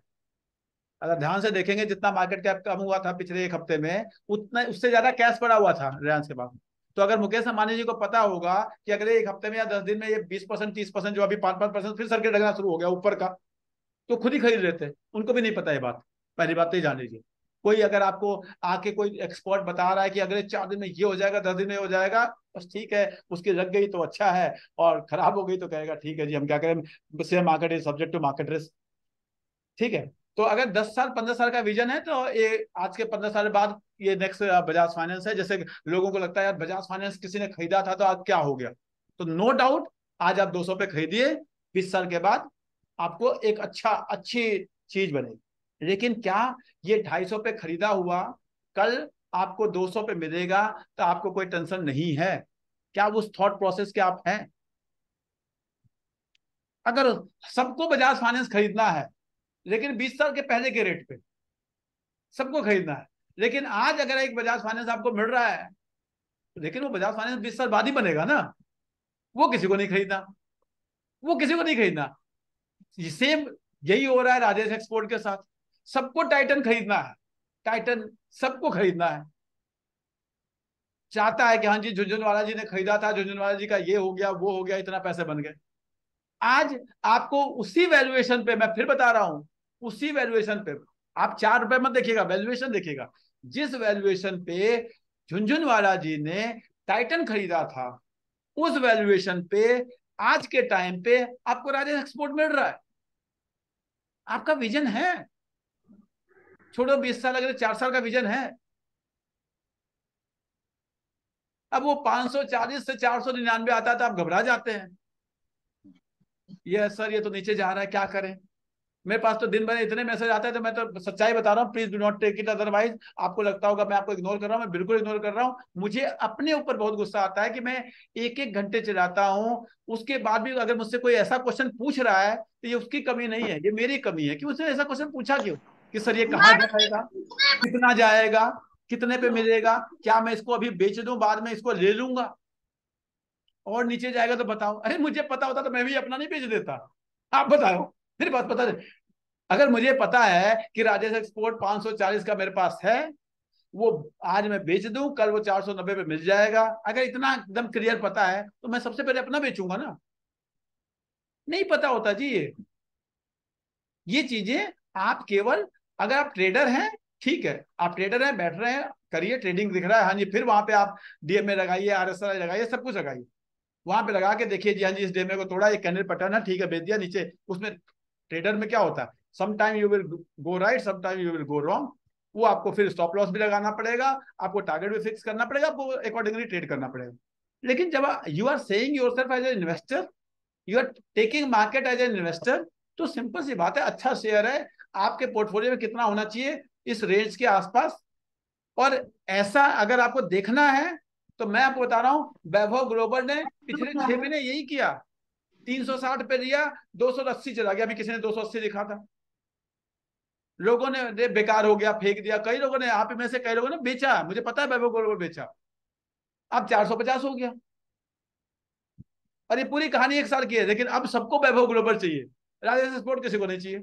अगर ध्यान से देखेंगे जितना मार्केट कैप कम हुआ था पिछले एक हफ्ते में, उतना उससे ज्यादा कैश पड़ा हुआ था रिलायंस के पास। तो अगर मुकेश अंबानी जी को पता होगा कि अगले एक हफ्ते में या 10 दिन में ये 20% 30% जो अभी 5-5% फिर सर्किट लगना शुरू हो गया ऊपर का, तो खुद ही खरीद लेते। उनको भी नहीं पता ये बात। पहली बात तो ये जान लीजिए। कोई अगर आपको आके कोई एक्सपर्ट बता रहा है कि अगले 4 दिन में ये हो जाएगा, 10 दिन में हो जाएगा, बस ठीक है, उसकी लग गई तो अच्छा है, और खराब हो गई तो कहेगा ठीक है जी हम क्या करें, share market is subject to market risk. ठीक है, तो अगर 10 साल 15 साल का विजन है तो ये आज के 15 साल बाद ये नेक्स्ट बजाज फाइनेंस है। जैसे लोगों को लगता है यार बजाज फाइनेंस किसी ने खरीदा था तो आज क्या हो गया, तो नो डाउट आज आप 200 पे खरीदिए, 20 साल के बाद आपको एक अच्छी चीज बनेगी। लेकिन क्या ये 250 पे खरीदा हुआ कल आपको 200 पे मिलेगा तो आपको कोई टेंशन नहीं है? क्या उस थॉट प्रोसेस के आप हैं? अगर सबको बजाज फाइनेंस खरीदना है लेकिन 20 साल के पहले के रेट पे सबको खरीदना है, लेकिन आज अगर एक बजाज फाइनेंस आपको मिल रहा है, लेकिन वो बजाज फाइनेंस 20 साल बाद ही बनेगा ना, वो किसी को नहीं खरीदना, वो किसी को नहीं खरीदना। सेम यही हो रहा है राजेश एक्सपोर्ट के साथ। सबको टाइटन खरीदना है, टाइटन सबको खरीदना है। चाहता है कि हाँ जी झुनझुनवाला जी ने खरीदा था, झुनझुनवाला जी का ये हो गया वो हो गया, इतना पैसे बन गए। आज आपको उसी वैल्यूएशन पे, मैं फिर बता रहा हूं, उसी वैल्यूएशन पे आप 4 रुपए मत देखिएगा, वैल्यूएशन देखिएगा। जिस वैल्यूएशन पे झुनझुनवाला जी ने टाइटन खरीदा था, उस वैल्यूएशन पे आज के टाइम पे आपको राजेश एक्सपोर्ट मिल रहा है। आपका विजन है, छोड़ो 20 साल, अगर 4 साल का विजन है। अब वो 540 से 499 आता था, आप घबरा जाते हैं, ये सर ये तो नीचे जा रहा है, क्या करें। मेरे पास तो दिन भर इतने मैसेज आते हैं, तो मैं तो सच्चाई बता रहा हूँ, please do not take it otherwise. आपको लगता होगा मैं आपको इग्नोर कर रहा हूँ, मैं बिल्कुल इग्नोर कर रहा हूँ। मुझे अपने ऊपर बहुत गुस्सा आता है कि मैं 1-1 घंटे चलाता हूँ, उसके बाद भी अगर मुझसे कोई ऐसा क्वेश्चन पूछ रहा है तो ये उसकी कमी नहीं है, ये मेरी कमी है कि उसने ऐसा क्वेश्चन पूछा क्यों, कि सर ये कहाँ जाएगा, कितना जाएगा, कितने पे मिलेगा, क्या मैं इसको अभी बेच दूं, बाद में इसको ले लूंगा और नीचे जाएगा तो बताओ। अरे मुझे पता होता तो मैं भी अपना नहीं बेच देता, आप बताओ, मेरी बात पता है। अगर मुझे पता है कि राजेश एक्सपोर्ट 540 का मेरे पास है, वो आज मैं बेच दूं, कल वो 490 पे मिल जाएगा, अगर इतना एकदम क्लियर पता है तो मैं सबसे पहले अपना बेचूंगा ना। नहीं पता होता जी ये चीजें। आप केवल, अगर आप ट्रेडर हैं ठीक है, आप ट्रेडर हैं, बैठ रहे हैं, करिए, ट्रेडिंग दिख रहा है, हाँ जी, फिर वहां पे आप डीएमए लगाइए, आरएसआई लगाइए, सब कुछ लगाइए, वहां पे लगा के देखिए जी हाँ जी इस डीएमए को तोड़ा, एक कैंडल पैटर्न है, ठीक है, बेच दिया नीचे। उसमें ट्रेडर में क्या होता है, some time you will go right, some time you will go wrong. वो आपको फिर स्टॉप लॉस भी लगाना पड़ेगा, आपको टारगेट भी फिक्स करना पड़ेगा, आपको अकॉर्डिंगली ट्रेड करना पड़ेगा। लेकिन जब you are saying yourself as a investor, you are taking market as an investor, तो सिंपल सी बात है, अच्छा शेयर है, आपके पोर्टफोलियो में कितना होना चाहिए, इस रेंज के आसपास। और ऐसा अगर आपको देखना है तो मैं आपको बता रहा हूं, वैभव ग्लोबल ने पिछले 6 महीने यही किया, 360 पे लिया, 280 चला गया, अभी किसी ने 280 लिखा था, लोगों ने बेकार हो गया फेंक दिया, कई लोगों ने, आप में से कई लोगों ने बेचा, मुझे पता है वैभव ग्लोबल बेचा, अब 450 हो गया। और ये पूरी कहानी 1 साल की है, लेकिन अब सबको वैभव ग्लोबल चाहिए, राजेश एक्सपोर्ट किसी को नहीं चाहिए।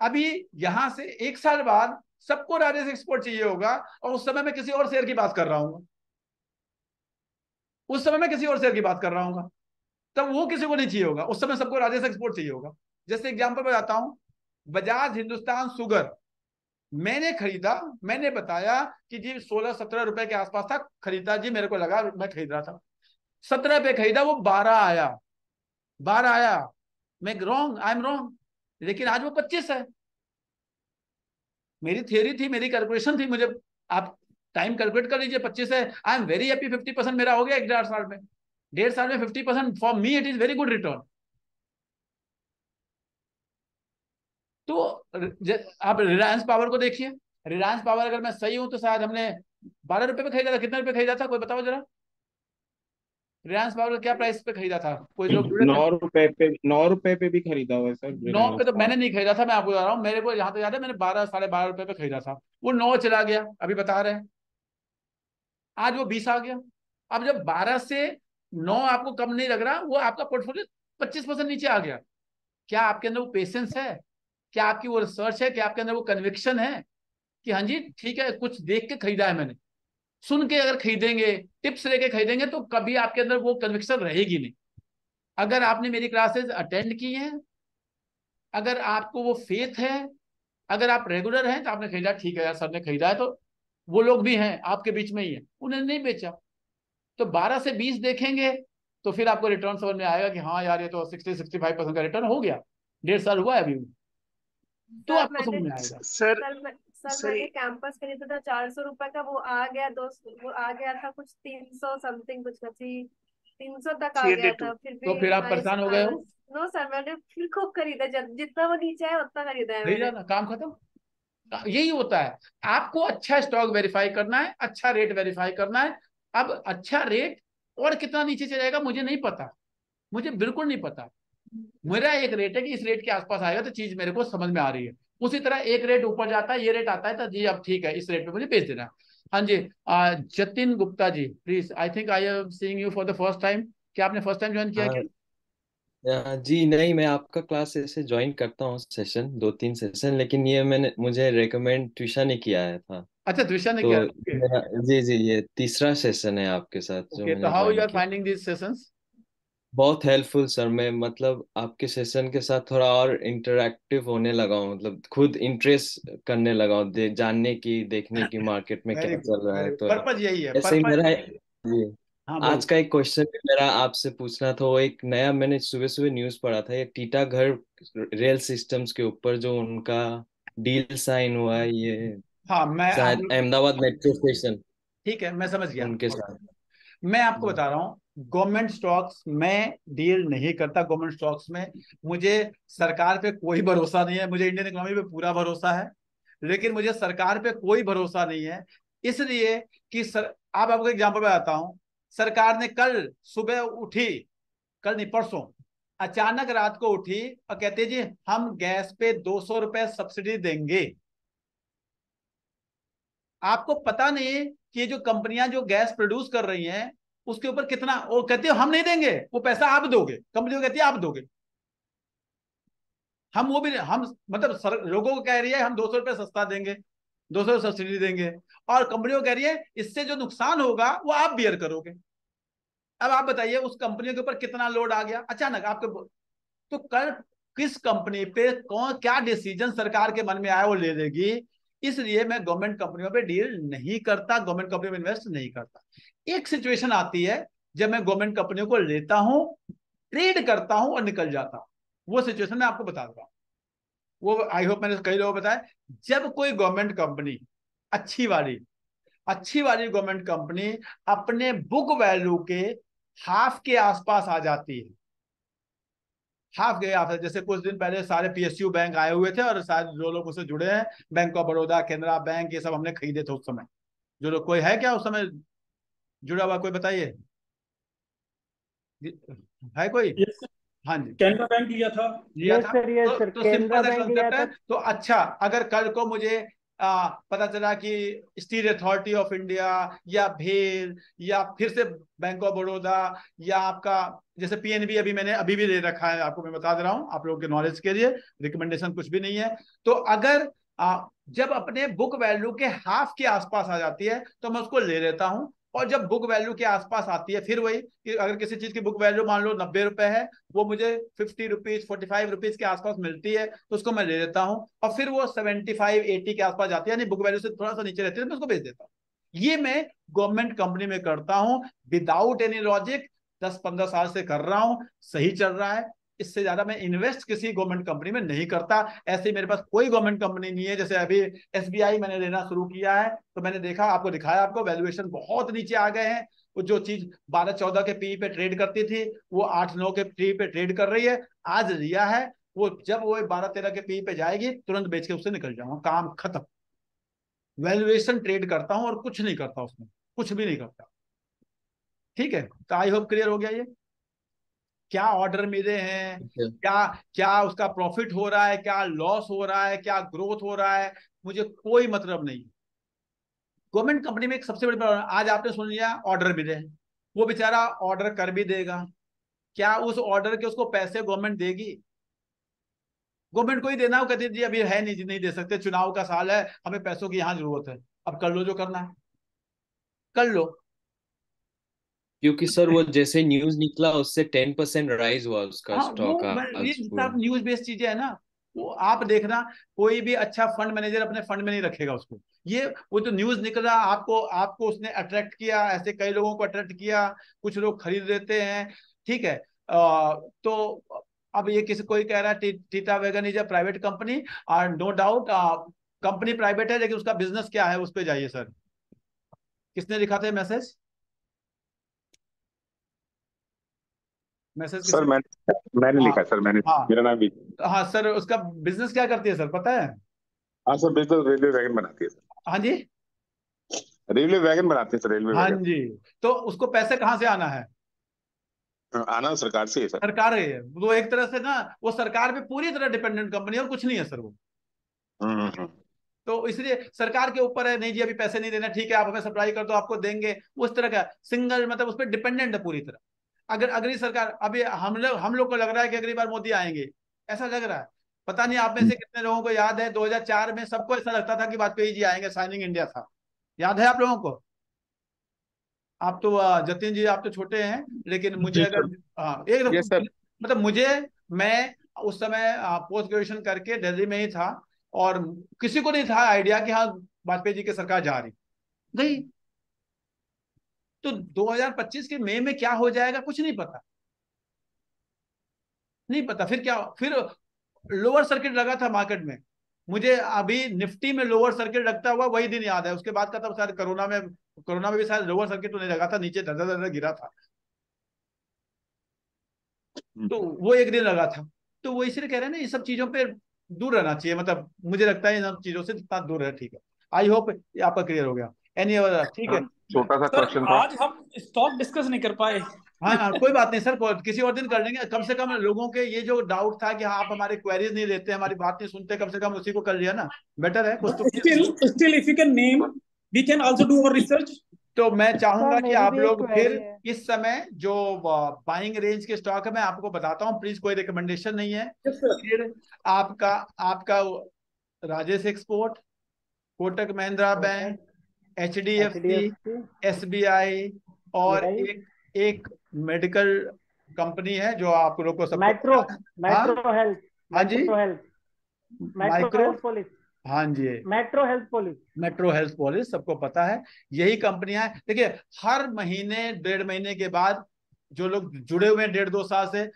अभी यहां से 1 साल बाद सबको राजेश एक्सपोर्ट चाहिए होगा, और उस समय मैं किसी और शेयर की बात कर रहा हूँ, उस समय मैं किसी और शेयर की बात कर रहा हूँ, तब वो किसी को नहीं चाहिए होगा, उस समय सबको राजेश एक्सपोर्ट चाहिए होगा। जैसे एग्जांपल बताता हूं, बजाज हिंदुस्तान शुगर मैंने खरीदा, मैंने बताया कि जी 16-17 रुपए के आसपास था, खरीदा जी, मेरे को लगा, मैं खरीद रहा था, 17 पे खरीदा, वो 12 आया, 12 आया, मैं रॉन्ग, आई एम रॉन्ग, लेकिन आज वो 25 है। मेरी थियरी थी, मेरी कैलकुलेशन थी। मुझे आप टाइम कैलकुलेट कर लीजिए, 25 है, आई एम वेरी हैप्पी, 50% मेरा हो गया 1.5 साल में। 1.5 साल में 50%, for me it is very good return. तो आप रिलायंस पावर को देखिए, रिलायंस पावर अगर मैं सही हूं तो शायद हमने 12 रुपए पे खरीदा था। कितने रुपए खरीदा था, कोई बताओ जरा। रिलायंस पावर का क्या प्राइस पे खरीदा था, कोई लोग जुड़े थे? 9 रुपए पे भी खरीदा हुआ है सर 9 पे रिलायंस तो का। मैंने नहीं खरीदा था, मैं आपको बता रहा हूँ। मेरे को यहाँ तो याद है मैंने 12 साढ़े 12 रुपए पे खरीदा था, वो 9 चला गया, अभी बता रहे हैं आज वो 20 आ गया। अब जब 12 से 9 आपको कम नहीं लग रहा, वो आपका पोर्टफोलियो 25% नीचे आ गया। क्या आपके अंदर वो पेशेंस है, क्या आपकी वो रिसर्च है, क्या आपके अंदर वो कन्विक्शन है कि हाँ जी ठीक है, कुछ देख के खरीदा है मैंने। सुन के अगर खरीदेंगे, टिप्स लेके खरीदेंगे, तो कभी आपके अंदर वो कन्विक्शन रहेगी नहीं। अगर आपने मेरी क्लासेस अटेंड की हैं, अगर आपको वो फेथ है, अगर आप रेगुलर हैं, तो आपने खरीदा, ठीक है यार सर ने खरीदा है, तो वो लोग भी हैं आपके बीच में ही है, उन्होंने नहीं बेचा। तो 12 से 20 देखेंगे तो फिर आपको रिटर्न समझ में आएगा कि हाँ यार ये तो 60-65% का रिटर्न हो गया, 1.5 साल हुआ है अभी, तो सर आपको समझ मैंने में आएगा। सर सर मैंने कैंपस खरीदा था 400 रुपए का, वो आ गया वो आ गया था कुछ 300 समथिंग, कुछ 300 तक आ गया था। फिर तो भी फिर आप परेशान हो गए हो, नो सर, मैंने फिर खूब खरीदा, जितना वो नीचे है उतना खरीदा है खरीदा मैंने। ना, काम खत्म। यही होता है, आपको अच्छा स्टॉक वेरीफाई करना है, अच्छा रेट वेरीफाई करना है। अब अच्छा रेट और कितना नीचे चलेगा मुझे नहीं पता, मुझे बिल्कुल नहीं पता। मेरा एक रेट है कि इस रेट के आसपास आएगा तो चीज मेरे को समझ में आ रही है। उसी तरह एक रेट ऊपर जाता है, ये रेट आता है तो जी अब ठीक है, इस रेट पे मुझे बेच देना। हाँ जी, Jatin Gupta ji please, I think I am seeing you for the first time. क्या आपने फर्स्ट टाइम ज्वाइन किया क्या? जी नहीं, मैं आपका क्लास ऐसे ज्वाइन करता हूँ, सेशन 2-3 सेशन, लेकिन ये मुझे रेकमेंड ट्यूशन ही किया है था। अच्छा, ट्यूशन ने तो किया। मेरा जी जी ये तीसरा सेशन है आपके साथ जो ओके, तो मैंने हाउ यू ज्वाइन आर किया। Finding this sessions? बहुत हेल्पफुल सर, मैं मतलब आपके सेशन के साथ थोड़ा और इंटरेक्टिव होने लगा हूँ, मतलब खुद इंटरेस्ट करने लगा हूँ, जानने की, देखने की मार्केट में वेरी क्या गुड, चल रहा है। वेरी, तो पर्पज यही है, ऐसे ही पर्पज। मेरा जी हाँ आज बोलिए। का एक क्वेश्चन भी मेरा आपसे पूछना था। वो एक नया मैंने सुबह सुबह न्यूज़ पढ़ा था, ये टीटागढ़ रेल सिस्टम्स के ऊपर जो उनका डील साइन हुआ है, ये हाँ मैं आप, शायद अहमदाबाद मेट्रो स्टेशन ठीक है मैं समझ गया। उनके साथ। मैं आपको बता रहा हूँ, गवर्नमेंट स्टॉक्स में डील नहीं करता। गवर्नमेंट स्टॉक्स में मुझे सरकार पे कोई भरोसा नहीं है, मुझे इंडियन इकोनॉमी पे पूरा भरोसा है, लेकिन मुझे सरकार पे कोई भरोसा नहीं है। इसलिए कि आप आपको एग्जांपल बताता हूँ। सरकार ने कल सुबह उठी, कल नहीं परसों, अचानक रात को उठी और कहते जी हम गैस पे 200 रुपए सब्सिडी देंगे। आपको पता नहीं है कि ये जो कंपनियां जो गैस प्रोड्यूस कर रही हैं उसके ऊपर कितना, वो कहती है हम नहीं देंगे, वो पैसा आप दोगे, कंपनी कहती है आप दोगे। हम वो भी हम मतलब लोगों को कह रही है हम 200 रुपए सस्ता देंगे, 200 सब्सिडी देंगे, और कंपनियों को कह रही है इससे जो नुकसान होगा वो आप बियर करोगे। अब आप बताइए उस कंपनियों के ऊपर कितना लोड आ गया अचानक आपके। तो कल किस कंपनी पे कौन क्या डिसीजन सरकार के मन में आया वो ले लेगी। इसलिए मैं गवर्नमेंट कंपनियों पे डील नहीं करता, गवर्नमेंट कंपनी में इन्वेस्ट नहीं करता। एक सिचुएशन आती है जब मैं गवर्नमेंट कंपनियों को लेता हूं, ट्रेड करता हूं और निकल जाता हूं। वो सिचुएशन मैं आपको बता दूंगा, वो आई होप मैंने कई लोगों को बताया। जब कोई गवर्नमेंट कंपनी अच्छी वाली गवर्नमेंट कंपनी अपने बुक वैल्यू के हाफ के आसपास आ जाती है, हाफ गए आप, जैसे कुछ दिन पहले सारे पीएसयू बैंक आए हुए थे और शायद जो लोग उससे जुड़े हैं, bank of Baroda, Canara bank, ये सब हमने खरीदे थे उस समय। जो लोग, कोई है क्या उस समय जुड़ा हुआ, कोई बताइए, है कोई? हाँ जी, कैनरा बैंक लिया था। लिया था। यस सर, तो केनरा सिंपल सा बैंक लिया कंसेप्ट है। था। तो अच्छा, अगर कल को मुझे पता चला कि स्टील अथॉरिटी ऑफ इंडिया या भेल या फिर से बैंक ऑफ बड़ौदा या आपका जैसे पीएनबी, अभी मैंने अभी भी ले रखा है, आपको मैं बता दे रहा हूं आप लोगों के नॉलेज के लिए, रिकमेंडेशन कुछ भी नहीं है। तो अगर जब अपने बुक वैल्यू के हाफ के आसपास आ जाती है तो मैं उसको ले लेता हूं, और जब बुक वैल्यू के आसपास आती है, फिर वही कि अगर किसी चीज की बुक वैल्यू मान लो 90 रुपए है, वो मुझे 50 रुपीज 45 रुपीज के आसपास मिलती है, तो उसको मैं ले लेता हूं, और फिर वो 75-80 के आसपास जाती है, यानी बुक वैल्यू से थोड़ा सा नीचे रहती है, तो मैं उसको बेच देता हूँ। ये मैं गवर्नमेंट कंपनी में करता हूं विदाउट एनी लॉजिक, 10-15 साल से कर रहा हूं, सही चल रहा है। इससे ज्यादा मैं इन्वेस्ट किसी गवर्नमेंट कंपनी में नहीं करता। ऐसे मेरे पास कोई गवर्नमेंट कंपनी नहीं है। जैसे अभी एसबीआई मैंने लेना शुरू किया है, तो मैंने देखा, आपको दिखाया, आपको वैल्यूएशन बहुत नीचे आ गए हैं। वो जो चीज 12-14 के पी पे ट्रेड करती थी, वो 8-9 के पी पे ट्रेड कर रही है। आज रिया है, वो जब वो 12-13 के पी पे जाएगी, तुरंत बेच के उससे निकल जाऊंगा, काम खत्म। वैल्यूएशन ट्रेड करता हूं और कुछ नहीं करता उसमें, कुछ भी नहीं करता। ठीक है, तो आई होप क्लियर हो गया ये। क्या ऑर्डर मिले हैं, क्या क्या उसका प्रॉफिट हो रहा है, क्या लॉस हो रहा है, क्या ग्रोथ हो रहा है, मुझे कोई मतलब नहीं। गवर्नमेंट कंपनी में एक सबसे बड़ी प्रॉब्लम, आज आपने सुन लिया ऑर्डर मिले हैं, वो बेचारा ऑर्डर कर भी देगा, क्या उस ऑर्डर के उसको पैसे गवर्नमेंट देगी? गवर्नमेंट को ही देना, वो कहती जी अभी है नहीं, नहीं दे सकते, चुनाव का साल है, हमें पैसों की यहाँ जरूरत है, अब कर लो जो करना है कर लो। क्योंकि सर वो जैसे न्यूज निकला उससे 10% राइज हुआ उसका हाँ, स्टॉक ये आज पूरा। सब न्यूज बेस्ड चीजें है ना, वो आप देखना, कोई भी अच्छा फंड मैनेजर अपने फंड में नहीं रखेगा उसको। ये वो तो न्यूज निकला, आपको आपको उसने अट्रैक्ट किया, ऐसे कई लोगों को अट्रैक्ट किया, कुछ लोग खरीद लेते हैं। ठीक है, तो अब ये किसी कोई कह रहा है theta wagon is a private company, और नो डाउट कंपनी प्राइवेट है, लेकिन उसका बिजनेस क्या है उस पर जाइए सर। किसने लिखा था मैसेज? मैसेज सर मैंने लिखा है सर, मैंने, हाँ मेरा नाम भी। हाँ सर, उसका बिजनेस क्या करती है सर पता है? हाँ सर, बिल्कुल रेलवे वैगन बनाती है सर। हाँ जी, रेलवे वैगन बनाते हैं सर, रेलवे हाँ वैगन। जी। तो उसको पैसे कहाँ से आना है? आना सरकार से है सर। सरकार है वो, एक तरह से ना, वो सरकार पे पूरी तरह डिपेंडेंट कंपनी है और कुछ नहीं है सर वो। तो इसलिए सरकार के ऊपर है, नहीं जी अभी पैसे नहीं देना, ठीक है आप हमें सप्लाई कर दो आपको देंगे, उस तरह का सिंगल, मतलब उस पर डिपेंडेंट है पूरी तरह। अगर अगली सरकार, अभी हम लोग को लग रहा है कि अगली बार मोदी आएंगे, ऐसा लग रहा है। पता नहीं आप में से कितने लोगों को याद है 2004 में सबको ऐसा लगता था कि वाजपेयी जी आएंगे, साइनिंग इंडिया था, याद है आप लोगों को? आप तो जतिन जी आप तो छोटे हैं, लेकिन मुझे जी अगर सर। एक यस सर। मतलब मुझे, मैं उस समय पोस्ट ग्रेजुएशन करके दिल्ली में ही था, और किसी को नहीं था आइडिया कि हाँ वाजपेयी जी की सरकार जा रही नहीं। तो 2025 के मई में क्या हो जाएगा कुछ नहीं पता, नहीं पता। फिर क्या, फिर लोअर सर्किट लगा था मार्केट में, मुझे अभी निफ्टी में लोअर सर्किट लगता हुआ वही दिन याद है। उसके बाद का तब शायद कोरोना में भी शायद लोअर सर्किट होने लगा था, नीचे धर धर गिरा था, तो वो एक दिन लगा था। तो वो इसलिए कह रहे हैं ना, ये सब चीजों पे दूर रहना चाहिए, मतलब मुझे लगता है इन सब चीजों से जितना दूर रहे ठीक है। आई होप ये आपका क्लियर हो गया। Any other? ठीक है छोटा सा सर, क्वेश्चन था। आज हम स्टॉक डिस्कस नहीं कर पाए। हाँ कोई बात नहीं सर, किसी और दिन कर लेंगे। कम से कम लोगों के ये जो डाउट था कि हाँ आप हमारे क्वेरीज नहीं लेते, हमारी बात नहीं सुनते, कम से कम उसी को कर लिया ना, बेटर है कुछ तो। Still if you can name, we can also do our research. तो मैं चाहूंगा सर कि मेरी आप भी एक लोग फिर क्वेरी है। इस समय जो बाइंग रेंज के स्टॉक है मैं आपको बताता हूँ, प्लीज कोई रिकमेंडेशन नहीं है। फिर आपका आपका Rajesh export, Kotak Mahindra bank, HDFC, SBI, और एक मेडिकल कंपनी है जो आप लोग को सब मेट्रो हाँ हेल्थ। हाँ जी, metro health. Metro micro, health policy. हाँ जी, metro health policy. Metro health policy सबको पता है। यही कंपनियां हैं। देखिए हर महीने 1.5 महीने के बाद जो लोग जुड़े हुए हैं 1.5-2 साल से,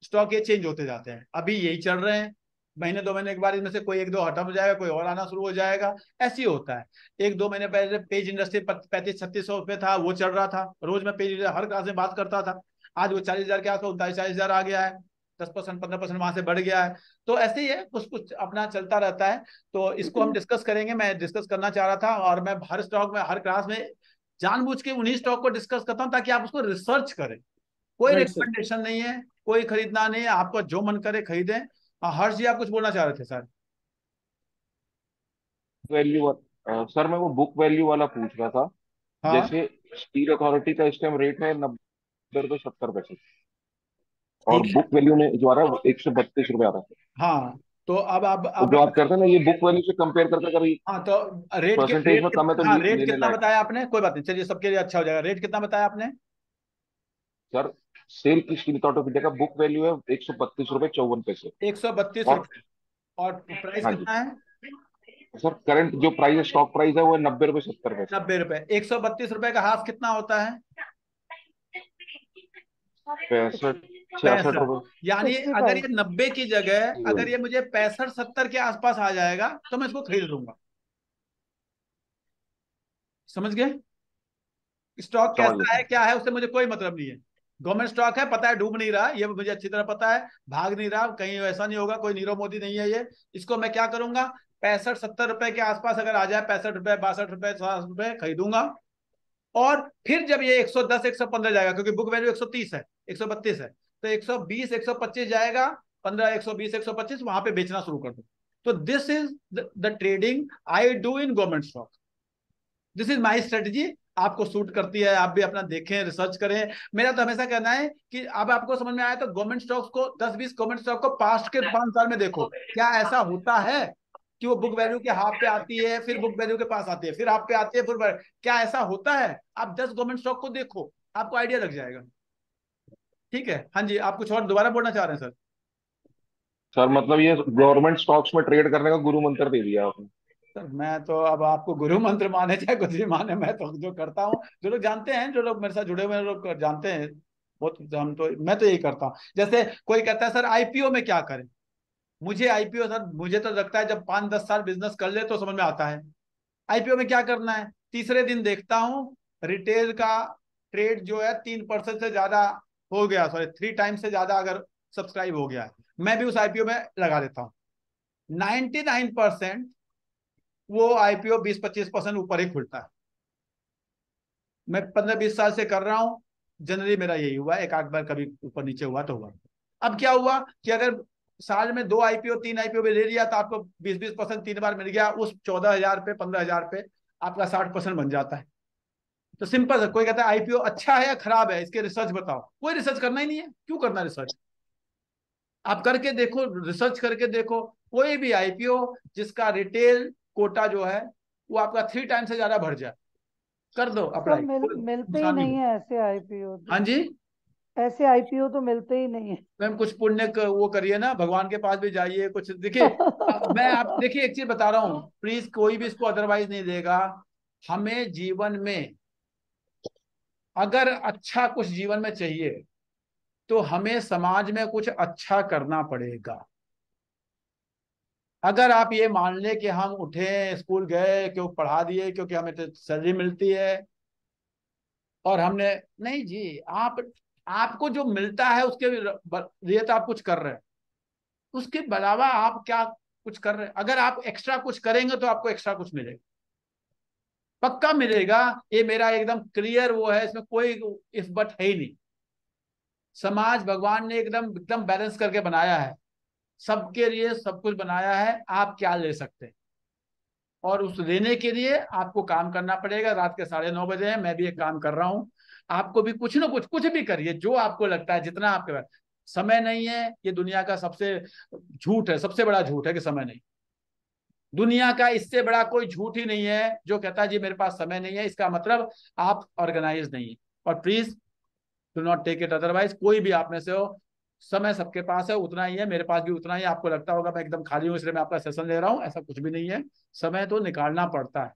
स्टॉक ये चेंज होते जाते हैं। अभी यही चल रहे हैं, महीने 2 महीने के बाद इनमें से कोई 1-2 खत्म हो जाएगा, कोई और आना शुरू हो जाएगा, ऐसे ही होता है। 1-2 महीने पहले पेज इंडस्ट्री 3500-3600 पे था, वो चल रहा था, रोज मैं पेज हर क्लास में बात करता था। आज वो 40,000 के आसपास 39-40,000 आ गया है, 10% 15% वहां से बढ़ गया है। तो ऐसे ही है, कुछ कुछ अपना चलता रहता है। तो इसको हम डिस्कस करेंगे, मैं डिस्कस करना चाह रहा था, और मैं हर स्टॉक में हर क्लास में जानबूझ के उन्हीं स्टॉक को डिस्कस करता हूं ताकि आप उसको रिसर्च करें। कोई रिकमेंडेशन नहीं है, कोई खरीदना नहीं है, आपको जो मन करे खरीदें। हर्ष जी आप कुछ बोलना चाह रहे थे सर? वैल्यू, सर मैं वो बुक वैल्यू वाला पूछ रहा था। हाँ जैसे स्टील अथॉरिटी का इस टाइम रेट है 90 रुपये 70 पैसे, और ठीक है, बुक वैल्यू में जो आ रहा है वो 132 रुपये आ रहा है। हाँ तो अब तो जो आप करते हैं ना, ये बुक वैल्यू से कंपेयर करके कभी हाँ तो परसेंटेज में कम है तो हाँ रेट लेने कितना लायक। बताया आपने? कोई बात नहीं, चलिए सबके लिए अच्छा हो जाएगा। रेट कितना बताया आपने? सर सेल की स्टील अथॉरिटी का बुक वैल्यू है 132 रुपये 54 पैसे। 132 और रुपये, और प्राइस हाँ जी कितना है? सर, करंट जो प्राइस है, स्टॉक प्राइस है, वो है 90 रुपये 70 पैसे। 90 रुपये। 132 रुपये का हाफ कितना होता है? 65 66 65, रुपए। यानी अगर ये 90 की जगह जी अगर भाई। ये मुझे 65-70 के आसपास आ जाएगा तो मैं इसको खरीद लूंगा। समझ गए? स्टॉक समझ कैसा गया है क्या है उससे मुझे कोई मतलब नहीं है। गवर्नमेंट स्टॉक है, पता है डूब नहीं रहा, ये मुझे अच्छी तरह पता है, भाग नहीं रहा, कहीं ऐसा नहीं होगा, कोई नीरव मोदी नहीं है ये। इसको मैं क्या करूंगा, 65-70 रुपए के आसपास अगर आ जाए, 65 रुपए, 62 रुपए, 60 रुपए खरीदूंगा। और फिर जब ये 110 115 जाएगा, क्योंकि बुक वैल्यू 130 है, 132 है, तो 120 125 जाएगा, 15 120 125 वहां पे बेचना शुरू कर दो। तो this is the trading I do in government stock. This is my strategy. आपको सूट करती है, आप भी अपना देखें, रिसर्च करें। मेरा तो हमेशा कहना है कि अब आपको समझ में आया तो गवर्नमेंट स्टॉक्स को 10-20 गवर्नमेंट स्टॉक को पास्ट के 5 साल में देखो, क्या ऐसा होता है कि वो बुक वैल्यू के हाफ पे आती है, फिर बुक वैल्यू के पास आती है, फिर हाफ पे आती है, फिर क्या ऐसा होता है? आप 10 गवर्नमेंट स्टॉक को देखो, आपको आइडिया लग जाएगा। ठीक है, हाँ जी, आप कुछ और दोबारा बोलना चाह रहे हैं सर? सर मतलब ये गवर्नमेंट स्टॉक्स में ट्रेड करने का गुरु मंत्र दे दिया आपने। सर मैं तो अब आपको गुरु मंत्र माने चाहे कुछ भी माने, मैं तो जो करता हूँ, जो लोग जानते हैं, जो लोग मेरे साथ जुड़े हुए हैं, लोग जानते हैं बहुत। हम तो मैं तो यही करता हूँ। जैसे कोई कहता है सर आईपीओ में क्या करें, मुझे आईपीओ सर मुझे तो लगता है जब 5-10 साल बिजनेस कर ले तो समझ में आता है आईपीओ में क्या करना है। तीसरे दिन देखता हूँ रिटेल का ट्रेड जो है 3% से ज्यादा हो गया, सॉरी 3 टाइम्स से ज्यादा अगर सब्सक्राइब हो गया है, मैं भी उस आईपीओ में लगा देता हूँ। 99% वो आईपीओ 20-25% ऊपर ही खुलता है। मैं 15-20 साल से कर रहा हूं, जनरली मेरा यही हुआ, एक आध बार कभी ऊपर नीचे हुआ तो हुआ। अब क्या हुआ कि अगर साल में 2 आईपीओ 3 आईपीओ भी ले लिया तो आपको 20-20% 3 बार मिल गया, उस 14,000 पे 15,000 पे आपका 60% बन जाता है। तो सिंपल है। कोई कहता है आईपीओ अच्छा है या खराब है, इसके रिसर्च बताओ, कोई रिसर्च करना ही नहीं है। क्यों करना रिसर्च? आप करके देखो, रिसर्च करके देखो, कोई भी आईपीओ जिसका रिटेल कोटा जो है वो आपका 3 टाइम से ज्यादा भर जाए, कर दो सर अप्लाई, कोई मिलते ही नुकसान नहीं नहीं हो। है ऐसे आईपीओ हाँ तो। जी, ऐसे आईपीओ तो मिलते ही नहीं है। मैम कुछ पुण्य वो करिए ना, भगवान के पास भी जाइए कुछ। देखिए मैं आप देखिए एक चीज बता रहा हूँ प्लीज, कोई भी इसको अदरवाइज नहीं देगा। हमें जीवन में अगर अच्छा कुछ जीवन में चाहिए तो हमें समाज में कुछ अच्छा करना पड़ेगा। अगर आप ये मान ले कि हम उठे स्कूल गए क्यों पढ़ा दिए क्योंकि हमें तो सैलरी मिलती है और हमने, नहीं जी, आप आपको जो मिलता है उसके लिए तो आप कुछ कर रहे हैं, उसके अलावा आप क्या कुछ कर रहे हैं? अगर आप एक्स्ट्रा कुछ करेंगे तो आपको एक्स्ट्रा कुछ मिलेगा, पक्का मिलेगा। ये मेरा एकदम क्लियर वो है, इसमें कोई इफ बट है ही नहीं। समाज भगवान ने एकदम एकदम बैलेंस करके बनाया है, सबके लिए सब कुछ बनाया है। आप क्या ले सकते हैं और उस लेने के लिए आपको काम करना पड़ेगा। रात के 9:30 हैं, मैं भी एक काम कर रहा हूं, आपको भी कुछ ना कुछ भी करिए जो आपको लगता है, जितना आपके पास समय नहीं है। ये दुनिया का सबसे झूठ है, सबसे बड़ा झूठ है कि समय नहीं। दुनिया का इससे बड़ा कोई झूठ ही नहीं है जो कहता है जी मेरे पास समय नहीं है, इसका मतलब आप ऑर्गेनाइज नहीं है। और please do not take it otherwise. कोई भी आप में से हो, समय सबके पास है, उतना ही है, मेरे पास भी उतना ही है। आपको लगता होगा मैं एकदम खाली हूँ इसलिए मैं आपका सेशन ले रहा हूँ, ऐसा कुछ भी नहीं है। समय तो निकालना पड़ता है।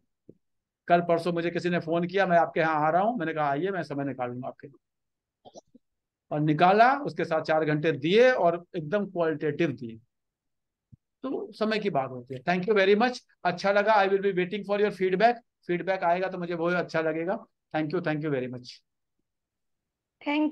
कल परसों मुझे किसी ने फोन किया मैं आपके यहाँ आ रहा हूँ, मैंने कहा आइए, मैं समय निकालूंगा आपके लिए, और निकाला, उसके साथ 4 घंटे दिए और एकदम क्वालिटेटिव दिए। तो समय की बात होती है। थैंक यू वेरी मच, अच्छा लगा। I will be waiting for your feedback. Feedback आएगा तो मुझे बहुत अच्छा लगेगा। Thank you very much. Thank